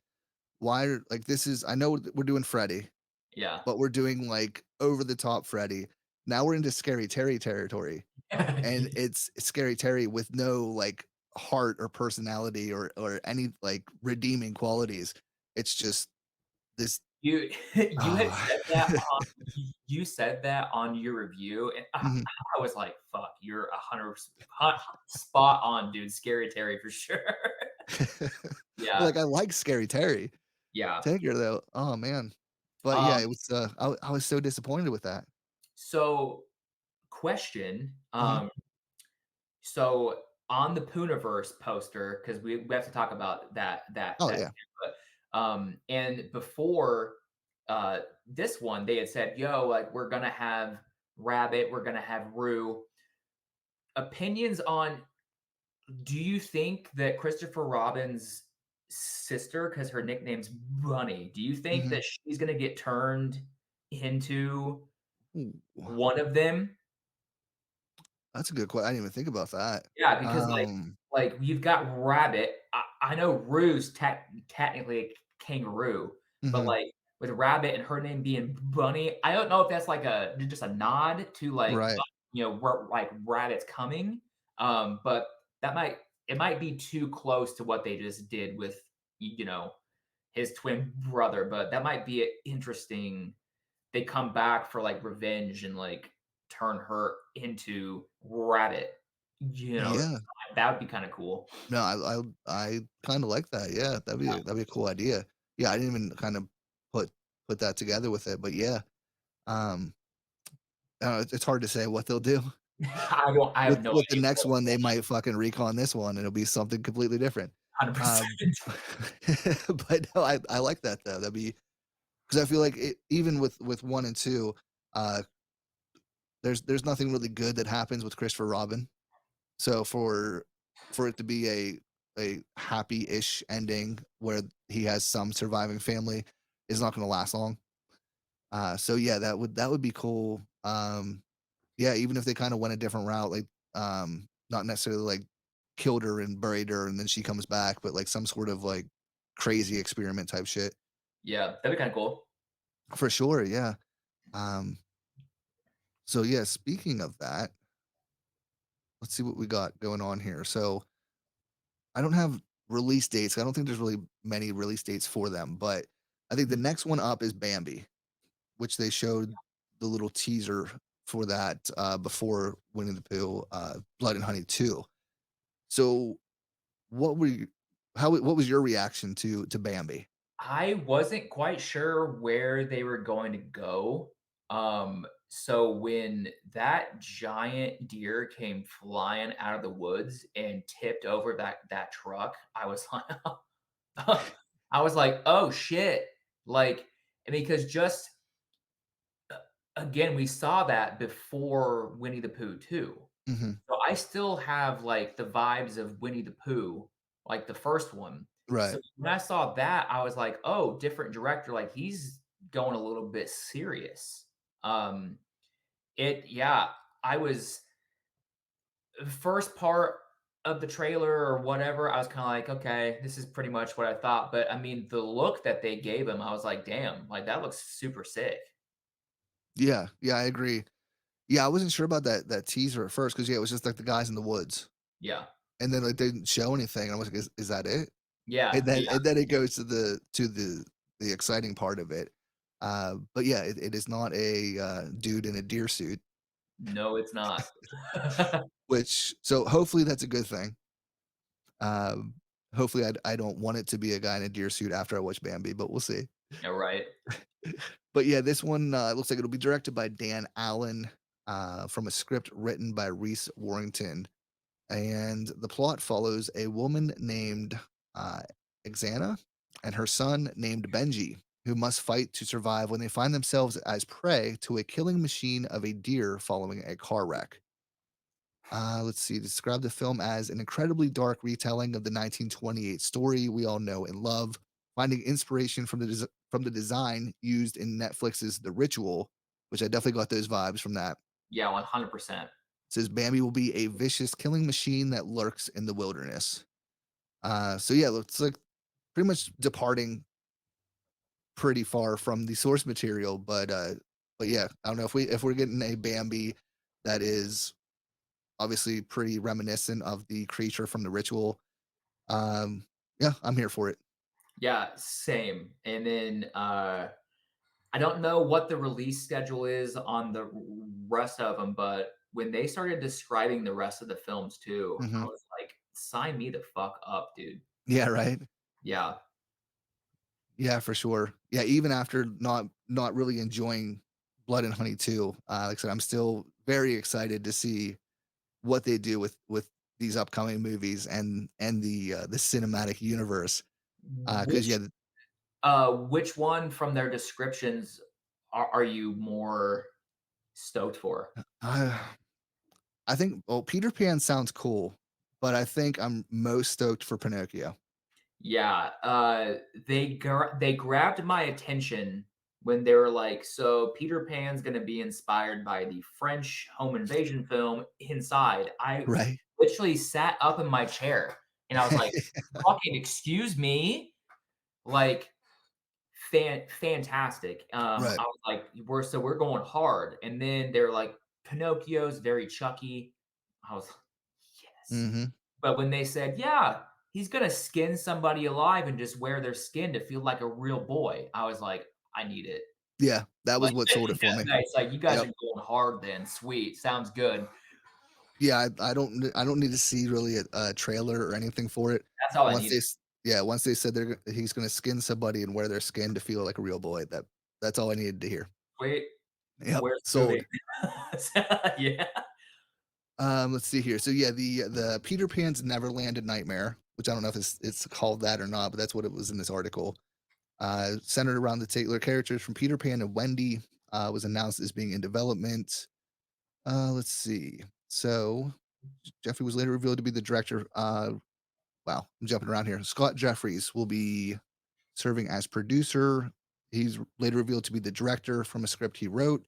"Why are" like, this is I know we're doing Freddy, yeah. but we're doing, like, over the top Freddy. Now we're into Scary Terry territory, and it's Scary Terry with no, like, heart or personality or any, like, redeeming qualities. It's just this You you had oh. said that on you said that on your review, and Mhm. I was like, "Fuck, you're 100% spot on, dude. Scary Terry for sure." But, Yeah, like, I like Scary Terry. yeah. Taker, though, oh, man. But, yeah, Um, it was, I was so disappointed with that. so question, Mhm. so on the Poohniverse poster, because we have to talk about Oh, that yeah. too, but and before this one, they had said, "Yo, like we're gonna have Rabbit, we're gonna have Rue." Opinions on do you think that Christopher Robin's sister, because her nickname's Bunny, do you think Mhm. that she's gonna get turned into Ooh, one of them? that's a good I didn't even think about that. Yeah, because, Um you've got rabbit. I know Rue's technically a kangaroo, but, mhm. with rabbit and her name being Bunny, I don't know if that's, like, just a nod to, Right. where, rabbit's coming, but that might it might be too close to what they just did with, his twin brother, but that might be interesting. They come back for, like, revenge and, like, turn her into rabbit, you know? Yeah. That would be kinda cool. No, I kinda like that, yeah, that'd be a cool idea. Yeah, I didn't even kind of put that together with it, but yeah. Um It's hard to say what they'll do. I With have no with the idea next what one, they might fucking recon this one, and it'll be something completely different. 100%. But no, I like that though. That'd be because I feel like even with 1 and 2, uh, there's nothing really good that happens with Christopher Robin. So for it to be a happy-ish ending where he has some surviving family is not gonna last long. So yeah, that would be cool. Yeah, even if they kinda went a different route, like, not necessarily, like, killed her and buried her and then she comes back, but, like, some sort of, like, crazy experiment type shit. Yeah, that'd be kinda cool. For sure, yeah. Um, so yeah, speaking of that, let's see what we got going on here. So, I don't have release dates. I don't think there's really many release dates for them, but I think the Mhm. next one up is Bambi, which they showed the little teaser for that, before Winnie the Pooh, Blood and Honey 2. So, what were you what was your reaction to Bambi? I wasn't quite sure where they were going to go. So when that giant deer came flying out of the woods and tipped over that truck, I was like, I was like, "Oh shit!" Like, because just again, we saw that before Winnie the Pooh 2. Mhm. So I still have, like, the vibes of Winnie the Pooh, like the first one. So Right. when I saw that, I was like, "Oh, different director, like, he's going a little bit serious." Um, yeah, I was first part of the trailer or whatever, I was kinda like, "Okay, this is pretty much what I thought," but, I mean, the look that they gave him, I was like, "Damn, like, that looks super sick." Yeah, yeah, I agree. Yeah, I wasn't sure about that teaser at first because yeah, it was just like the guys in the woods, Yeah. and then, like, they didn't show anything, and I was like, "Is that it?" And Yeah, then yeah. and then it goes to the exciting part of it. But yeah, it is not a, dude in a deer suit, No, it's not. which so hopefully that's a good thing. Um, hopefully I don't want it to be a guy in a deer suit after I watch Bambi, but we'll see. Yeah, right. But yeah, this one, it looks like it'll be directed by Dan Allen, from a script written by Reese Warrington, and the plot follows a woman named, uh, Xana and her son named Benji, who must fight to survive when they find themselves as prey to a killing machine of a deer following a car wreck. Let's see. Describe the film as an incredibly dark retelling of the 1928 story we all know and love, finding inspiration from from the design used in Netflix's The Ritual, which I definitely got those vibes from that. Yeah, 100%. It says Bambi will be a vicious killing machine that lurks in the wilderness. So yeah, looks like pretty much departing pretty far from the source material, but yeah, I don't know if we're getting a Bambi that is obviously pretty reminiscent of the creature from The Ritual. Yeah, I'm here for it. Yeah, same. And then, I don't know what the release schedule is on the rest of them, but when they started describing the rest of the films too, I Mhm. was like, "Sign me the fuck up, dude." Yeah, right. Yeah. Yeah, for sure. Yeah, even after not really enjoying Blood and Honey 2, like I said, I'm still very excited to see what they do with these upcoming movies and the cinematic universe. Because yeah, Which one from their descriptions are you more stoked for? uh, I think well, Peter Pan sounds cool, but I think I'm most stoked for Pinocchio. Yeah, they grabbed my attention when they were like, "So Peter Pan's gonna be inspired by the French home invasion film Inside." I Right? literally sat up in my chair and I was like, "Fucking excuse me?" Like, fantastic. Right. I was like, we're going hard." And then they're like, "Pinocchio's very Chucky." I was like, "Yes." Mhm. But when they said, "Yeah, he's gonna skin somebody alive and just wear their skin to feel like a real boy," I was like, "I need it." Yeah, that was Like, what sold it for me. yeah, it's like, "You guys are Yep. going hard then. Sweet. Sounds good." Yeah, I don't need to see really a trailer or anything for it. That's all I Once needed. yeah, once they said he's gonna skin somebody and wear their skin to feel like a real boy, that's all I needed to hear. Sweet. Yep, Where's the movie? sold. Yeah. Let's see here. So yeah, the Peter Pan's Neverland Nightmare, which I don't know if it's called that or not, but that's what it was in this article. Centered around the titular characters from Peter Pan and Wendy, was announced as being in development. Let's see. So Jeffrey was later revealed to be the director. Wow, I'm jumping around here. Scott Jeffries will be serving as producer. He's later revealed to be the director from a script he wrote.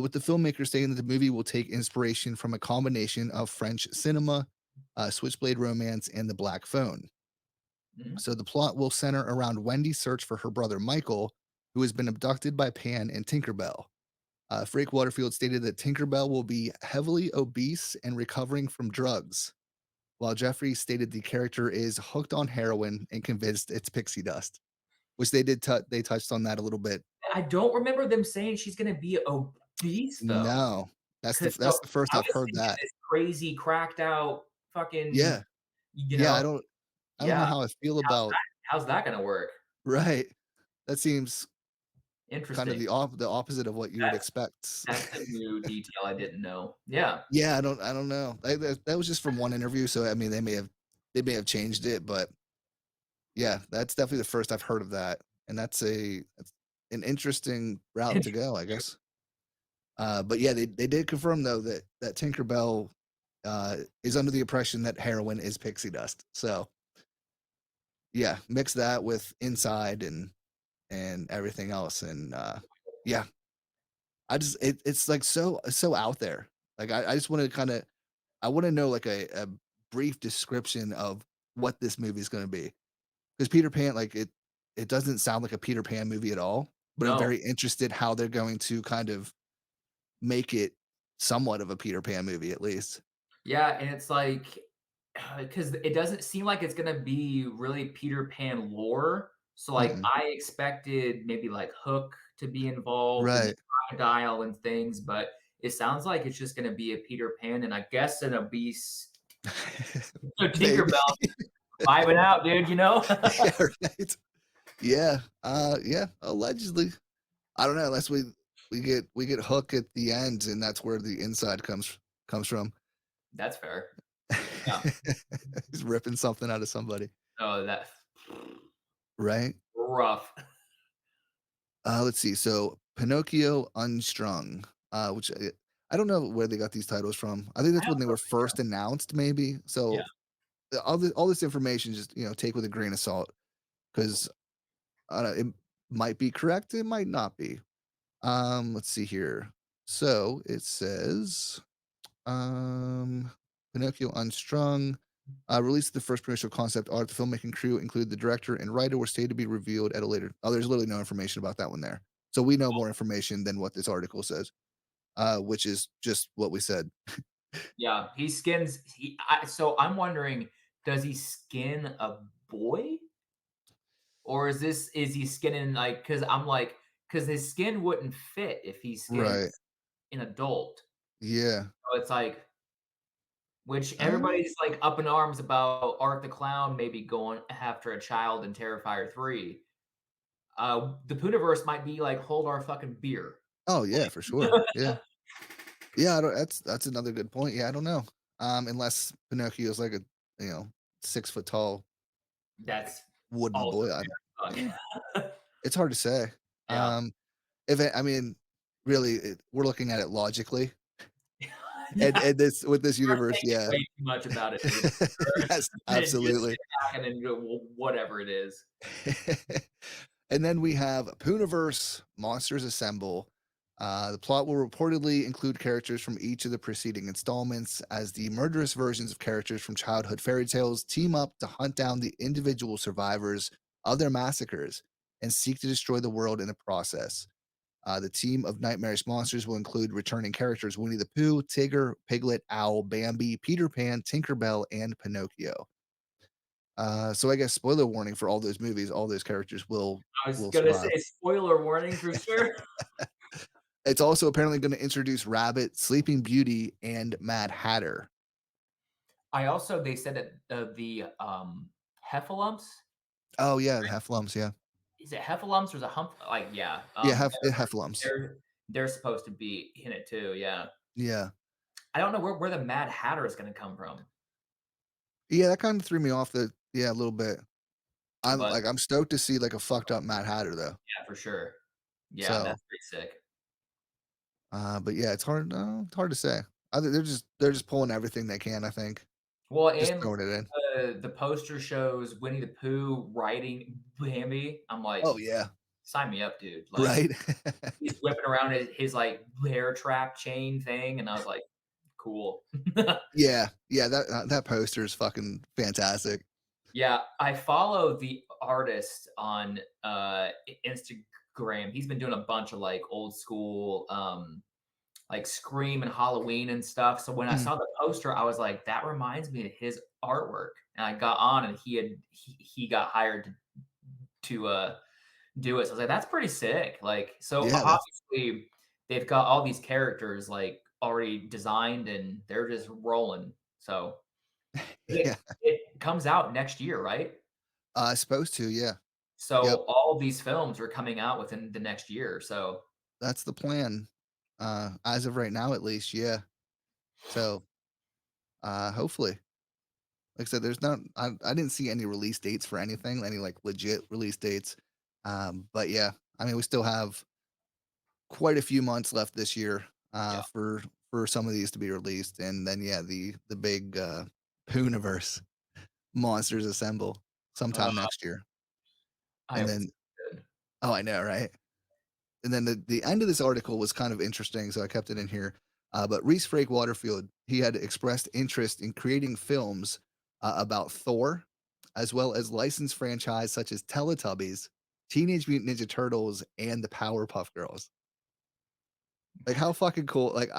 With the filmmaker stating that the movie will take inspiration from a combination of French cinema, Switchblade Romance, and The Black Phone. Mhm. So the plot will center around Wendy's search for her brother Michael, who has been abducted by Pan and Tinkerbell. Frank Waterfield stated that Tinkerbell will be heavily obese and recovering from drugs, while Jeffrey stated the character is hooked on heroin and convinced it's pixie dust, which they touched on that a little bit. I don't remember them saying she's gonna be obese though. No, 'Cause so that's the first I I've was heard thinking that. this crazy cracked out fucking, Yeah, you yeah, know I don't know yeah, how I feel about how's that gonna work? right. That seems kind of Interesting. the opposite of what you would That's expect. that's a new detail I didn't know. Yeah. Yeah, I don't know. That was just from one interview, so I mean, they may have changed it, but yeah, that's definitely the first I've heard of that, and that's an interesting route to go, I guess. But yeah, they did confirm though that Tinkerbell is under the impression that heroin is pixie dust. So yeah, mix that with Inside and everything else, and yeah, it's like so out there. Like I just want to kind of I want to know like a brief description of what this movie is going to be because Peter Pan like it doesn't sound like a Peter Pan movie at all. But I'm No. very interested how they're going to kind of make it somewhat of a Peter Pan movie at least. Yeah, and it's like, because it doesn't seem like it's gonna be really Peter Pan lore. So, like, Mm-mm. I expected maybe, like, Hook to be involved and the Right. crocodile and things, but it sounds like it's just gonna be a Peter Pan and I guess an obese Maybe. Tinkerbell vibing out, dude, you know? Yeah, right. Yeah. Yeah, allegedly. I don't know, unless we get Hook at the end, and that's where the inside comes from. That's fair. Yeah. He's ripping something out of somebody, Oh, that right? rough. Let's see. So Pinocchio Unstrung, which I don't know where they got these titles from. I think I that's don't when they were first announced, maybe. yeah. So all this information, just take with a grain of salt, because it might be correct, it might not be. Let's see here. So it says, um, Pinocchio Unstrung. Released the first promotional concept art. The filmmaking crew, include the director and writer, were stated to be revealed at a later. Oh, there's literally no information about that one there. So we know more information than what this article says, which is just what we said. Yeah, he skins so I'm wondering, does he skin a boy? Or is he skinning like? Because 'cause I'm like, because his skin wouldn't fit if he Right. skins an adult. Yeah. So it's like which Um. everybody's, like, up in arms about Art the Clown maybe going after a child in Terrifier 3. The Poohniverse might be like, "Hold our fucking beer." Oh yeah, for sure. Yeah. Yeah. I don't, that's another good point. Yeah, I don't know. Unless Pinocchio's like a you know 6 foot tall That's wooden also boy. fair Yeah, as fuck. it's hard to say. Yeah. Um, if it, I mean, really, we're looking at it logically, Yeah, and this with this we're universe, thinking yeah, way too much about it, dude. yes, We're just absolutely. sit back and then go, "Well, whatever it is." And then we have Poohniverse Monsters Assemble. The plot will reportedly include characters from each of the preceding installments as the murderous versions of characters from childhood fairy tales team up to hunt down the individual survivors of their massacres and seek to destroy the world in the process. The team of nightmarish monsters will include returning characters Winnie the Pooh, Tigger, Piglet, Owl, Bambi, Peter Pan, Tinkerbell, and Pinocchio. So I guess spoiler warning for all those movies, all those characters I was will gonna survive. say spoiler warning for sure. It's also apparently going to introduce Rabbit, Sleeping Beauty, and Mad Hatter. I also they said that, Heffalumps Oh yeah, the Heffalumps, yeah, is it Heffalumps or is it Hump like, yeah, yeah, Heffalumps. They're supposed to be in it too, yeah. Yeah. I don't know where the Mad Hatter is gonna come from, Yeah, that kinda threw me off the yeah, a little bit. but I'm stoked to see, like, a fucked up Mad Hatter, though. yeah, for sure. Yeah, So, that's pretty sick. but yeah, it's hard to say. I think they're just pulling everything they can, I think. Well, Just and throwing it in. the poster shows Winnie the Pooh riding Bambi. I'm like, Oh, yeah. "Sign me up, dude." Like, Right? he's whipping around his, like, bear trap chain thing, and I was like, "Cool." Yeah. Yeah, that poster is fucking fantastic. Yeah, I follow the artist on, Instagram. He's been doing a bunch of, like, old school, like, Scream and Halloween and stuff, so when I Mhm. saw the poster, I was like, "That reminds me of his artwork," and I got on, and he got hired to do it, so I was like, "That's pretty sick," like, so Yeah, that's obviously, they've got all these characters, like, already designed, and they're just rolling, so it yeah. it comes out next year, right? Supposed to, yeah. Yep. So all these films are coming out within the next year, so That's the plan. As of right now, at least, yeah. So, hopefully. Like I said, there's not I didn't see any release dates for anything, any, like, legit release dates. But yeah, I mean, we still have quite a few months left this year, yeah. for some of these to be released, and then, yeah, the big, Poohniverse monsters assemble Uh, sometime next year, I and hope then it's good. oh, I know, right? And then the end of this article was kind of interesting, so I kept it in here. But Reese Frake Waterfield, he had expressed interest in creating films about Thor, as well as licensed franchise such as Teletubbies, Teenage Mutant Ninja Turtles, and the Powerpuff Girls. Like how fucking cool! Like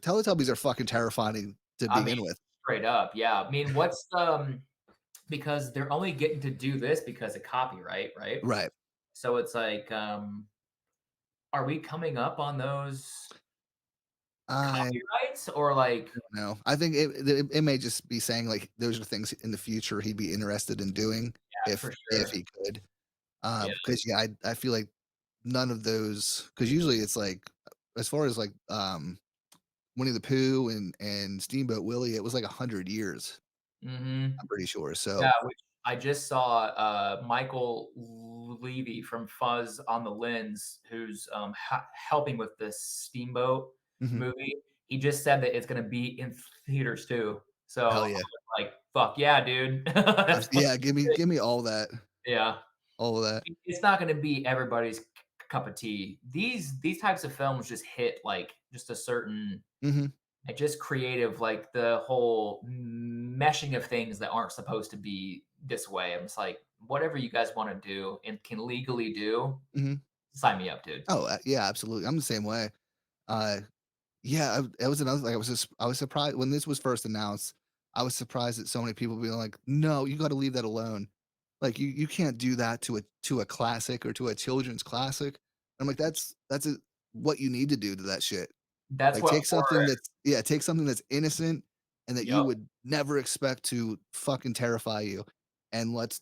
Teletubbies are fucking terrifying to I mean, begin with. straight up, yeah. I mean, what's because they're only getting to do this because of copyright, right? Right. So it's like, are we coming up on those I copyrights or like don't know. I think it may just be saying like those are things in the future he'd be interested in doing yeah, for if sure. he could. Yeah. Because yeah, I feel like none of those because usually it's like as far as like Winnie the Pooh and Steamboat Willie, it was like 100 years. Mhm. I'm pretty sure. So Yeah, which I just saw, Michael Levy from Fuzz on the Lens, who's, helping with this Steamboat mhm. movie. He just said that it's gonna be in theaters too. So, I Hell yeah, was like, "Fuck yeah, dude." That's yeah. fucking sick. Give me all that, Yeah. all of that. It's not gonna be everybody's cup of tea. These types of films just hit, like, just a certain Hmm. just creative, like, the whole meshing of things that aren't supposed to be this way. I'm just like, "Whatever you guys wanna do and can legally do, Hmm. sign me up, dude." Oh yeah, absolutely. I'm the same way. Uh, Yeah, it was another like, I was surprised when this was first announced, I was surprised that so many people being like, "No, you gotta leave that alone. Like, you can't do that to a classic or to a children's classic." I'm like, That's what you need to do to that shit. That's Like, what take something horror that's yeah, take something that's innocent and that you Yep. would never expect to fucking terrify you, and let's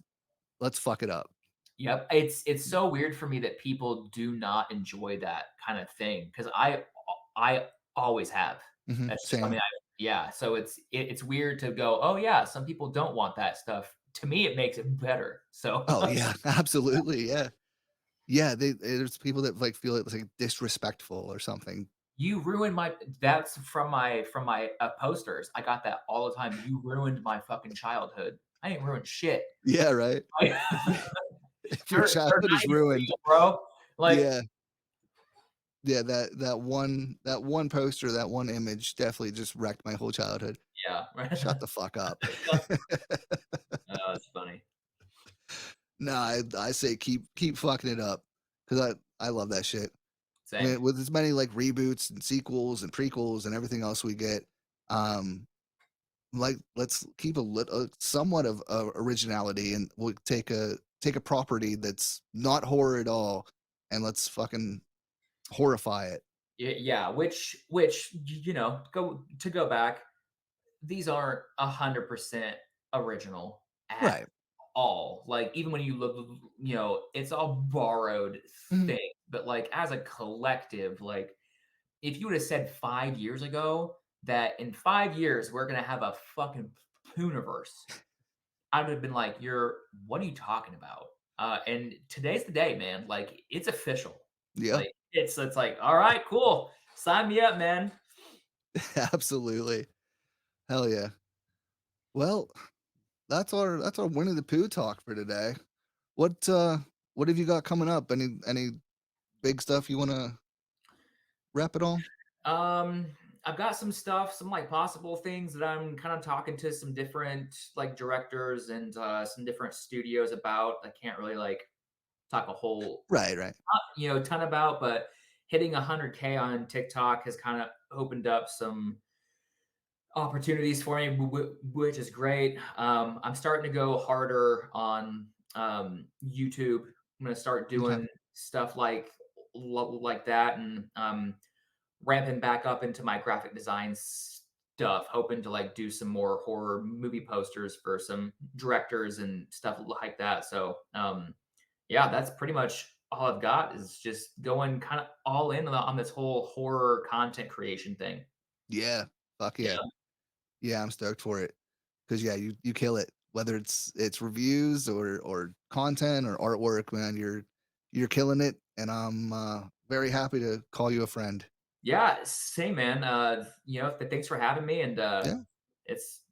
fuck it up." Yep. It's so weird for me that people do not enjoy that kind of thing because I always have. Mhm, That's just something same. yeah, so it's weird to go, "Oh, yeah, some people don't want that stuff." To me, it makes it better. So Oh, yeah, absolutely, yeah. Yeah, there's people that, like, feel it's, like, disrespectful or something. You ruined my that's from my, posters. I got that all the time. "You ruined my fucking childhood." I ain't ruined shit. Yeah, right. Like, If your they're childhood not is even ruined, real, bro. Like yeah, yeah, that one poster, that one image definitely just wrecked my whole childhood. yeah. Shut the fuck up. Oh, that's funny. No, I say keep fucking it up because I love that shit. Same. With as many, like, reboots and sequels and prequels and everything else we get, um, like, let's keep somewhat of, originality, and we'll take a property that's not horror at all, and let's fucking horrify it. Yeah, which, go back, these aren't 100% original at Right. all. Like even when you look, it's all borrowed Mhm. thing. But like as a collective, like if you would have said 5 years ago that in 5 years we're gonna have a fucking Poohniverse, I would have been like, "You're what are you talking about?" And today's the day, man. Like it's official. Yeah, Like it's like, all right, cool. Sign me up, man. absolutely. Hell yeah. Well, that's our Winnie the Pooh talk for today. What, uh what have you got coming up? Any big stuff you wanna wrap it all? Um, I've got some stuff, some like possible things that I'm kind of talking to some different like directors and some different studios about. I can't really like talk a whole Right, right. ton about, but hitting 100K on TikTok has kind of opened up some opportunities for me, which is great. I'm starting to go harder on YouTube. I'm gonna start Okay. doing stuff like that, and ramping back up into my graphic design stuff, hoping to like do some more horror movie posters for some directors and stuff like that. So, yeah, that's pretty much all I've got is just going kind of all in on this whole horror content creation thing. Yeah. Fuck Yeah. yeah. Yeah, I'm stoked for it. Cause yeah, you kill it. Whether it's reviews or content or artwork, man, you're killing it, and I'm, very happy to call you a friend. Yeah, same man. Thanks for having me, and Yeah. it's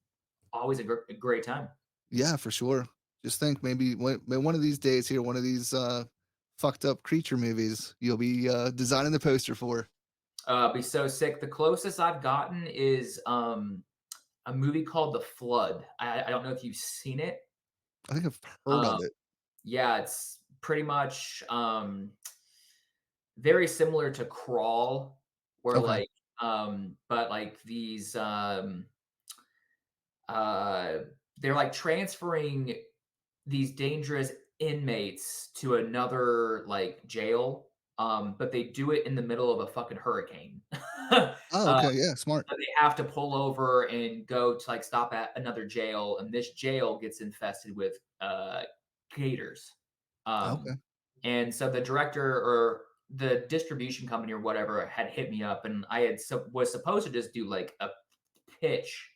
always a great time. Yeah, for sure. Just think maybe one of these days here, one of these, fucked up creature movies, you'll be, designing the poster for. Be so sick. The closest I've gotten is a movie called The Flood. I don't know if you've seen it. I think I've heard Um, of it. yeah, it's pretty much very similar to Crawl, where Okay. like but like these uh they're like transferring these dangerous inmates to another like jail, but they do it in the middle of a fucking hurricane. Oh, okay, yeah, smart. So they have to pull over and go to like stop at another jail, and this jail gets infested with gators. Okay. And so the director or the distribution company or whatever had hit me up, and I had was supposed to just do like a pitch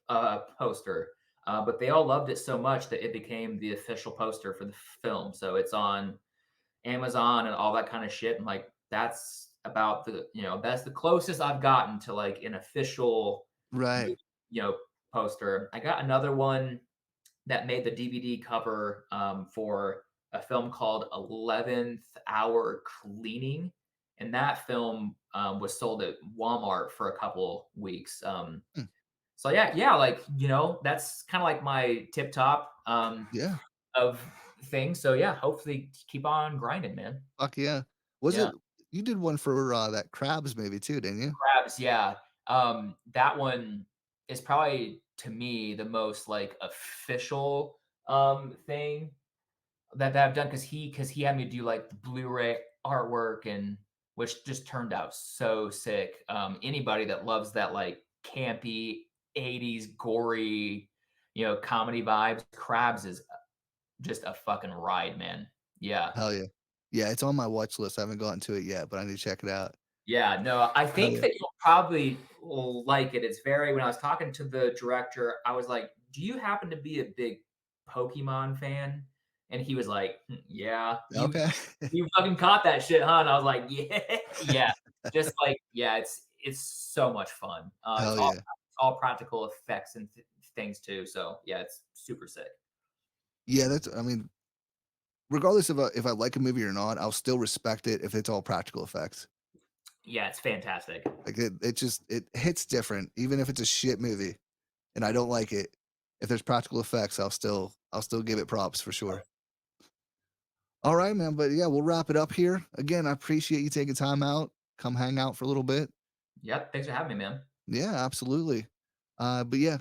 poster, but they all loved it so much that it became the official poster for the film. So it's on Amazon and all that kind of shit. And like that's about that's the closest I've gotten to like an official Right. you you know poster. I got another one that made the DVD cover for a film called 11th Hour Cleaning. And that film was sold at Walmart for a couple weeks. Hmm, So yeah, like that's kind of like my tip top yeah. of things. So yeah, hopefully keep on grinding, man. Fuck yeah. Was Yeah, it you did one for, that Crabs movie too, didn't you? crabs. Yeah, that one is probably to me the most like official thing that I've done because he had me do like the Blu-ray artwork and which just turned out so sick. Anybody that loves that like campy 80s gory, comedy vibes, Crabs is just a fucking ride, man. Yeah. Hell yeah. Yeah, it's on my watch list, I haven't gotten to it yet, but I need to check it out. Yeah, no, I Hell think yeah. that you'll probably will like it. It's very when I was talking to the director, I was like, "Do you happen to be a big Pokemon fan?" And he was like, "Yeah, you Okay. you fucking caught that shit, huh?" And I was like, "Yeah, yeah." Just like, yeah, it's so much fun. Hell yeah. It's all practical effects and things too. So yeah, it's super sick. Yeah, that's I mean, regardless if I like a movie or not, I'll still respect it if it's all practical effects. Yeah, it's fantastic. Like, it just it hits different, even if it's a shit movie and I don't like it. If there's practical effects, I'll still give it props for sure. Alright, man, but yeah, we'll wrap it up here. Again, I appreciate you taking time out, come hang out for a little bit. Yep. Thanks for having me, man. Yeah, absolutely. But yeah,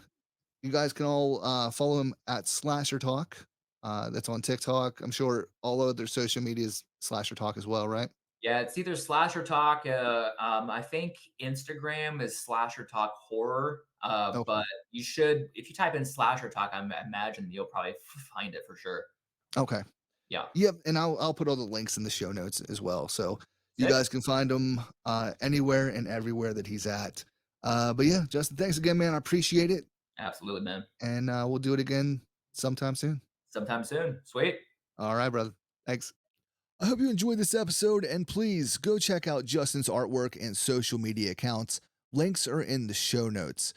you guys can all, follow him at Slasher Talk. That's on TikTok. I'm sure all other social medias Slasher Talk as well, right? Yeah, it's either Slasher Talk. I think Instagram is Slasher Talk Horror. Okay. But you should, if you type in Slasher Talk, imagine you'll probably find it for sure. Okay. Yeah, Yep, and I'll put all the links in the show notes as well, so you sick. guys can find him anywhere and everywhere that he's at. But yeah, Justin, thanks again, man. I appreciate it, Absolutely, man. and we'll do it again sometime soon. Sometime soon. Sweet. All right, brother. Thanks. I hope you enjoyed this episode, and please go check out Justin's artwork and social media accounts. Links are in the show notes.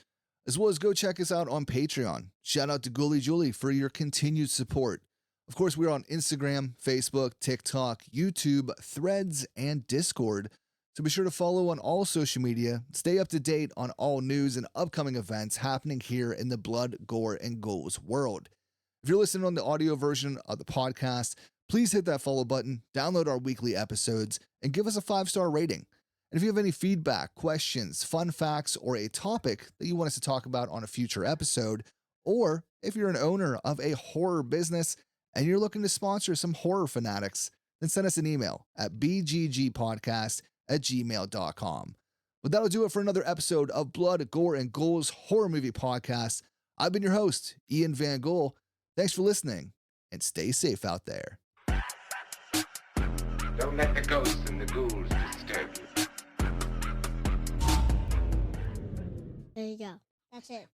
As well as go check us out on Patreon. Shout out to Ghoulie Julie for your continued support. Of course, we're on Instagram, Facebook, TikTok, YouTube, Threads, and Discord. So be sure to follow on all social media, stay up to date on all news and upcoming events happening here in the Blood, Gore, and Ghouls world. If you're listening on the audio version of the podcast, please hit that follow button, download our weekly episodes, and give us a 5-star rating. And if you have any feedback, questions, fun facts, or a topic that you want us to talk about on a future episode, or if you're an owner of a horror business and you're looking to sponsor some horror fanatics, then send us an email at bggpodcast@gmail.com. But that'll do it for another episode of Blood, Gore, and Ghouls Horror Movie Podcast. I've been your host, Ian Van Gool. Thanks for listening, and stay safe out there. Don't let the ghosts and the ghouls disturb you. There you go. That's it.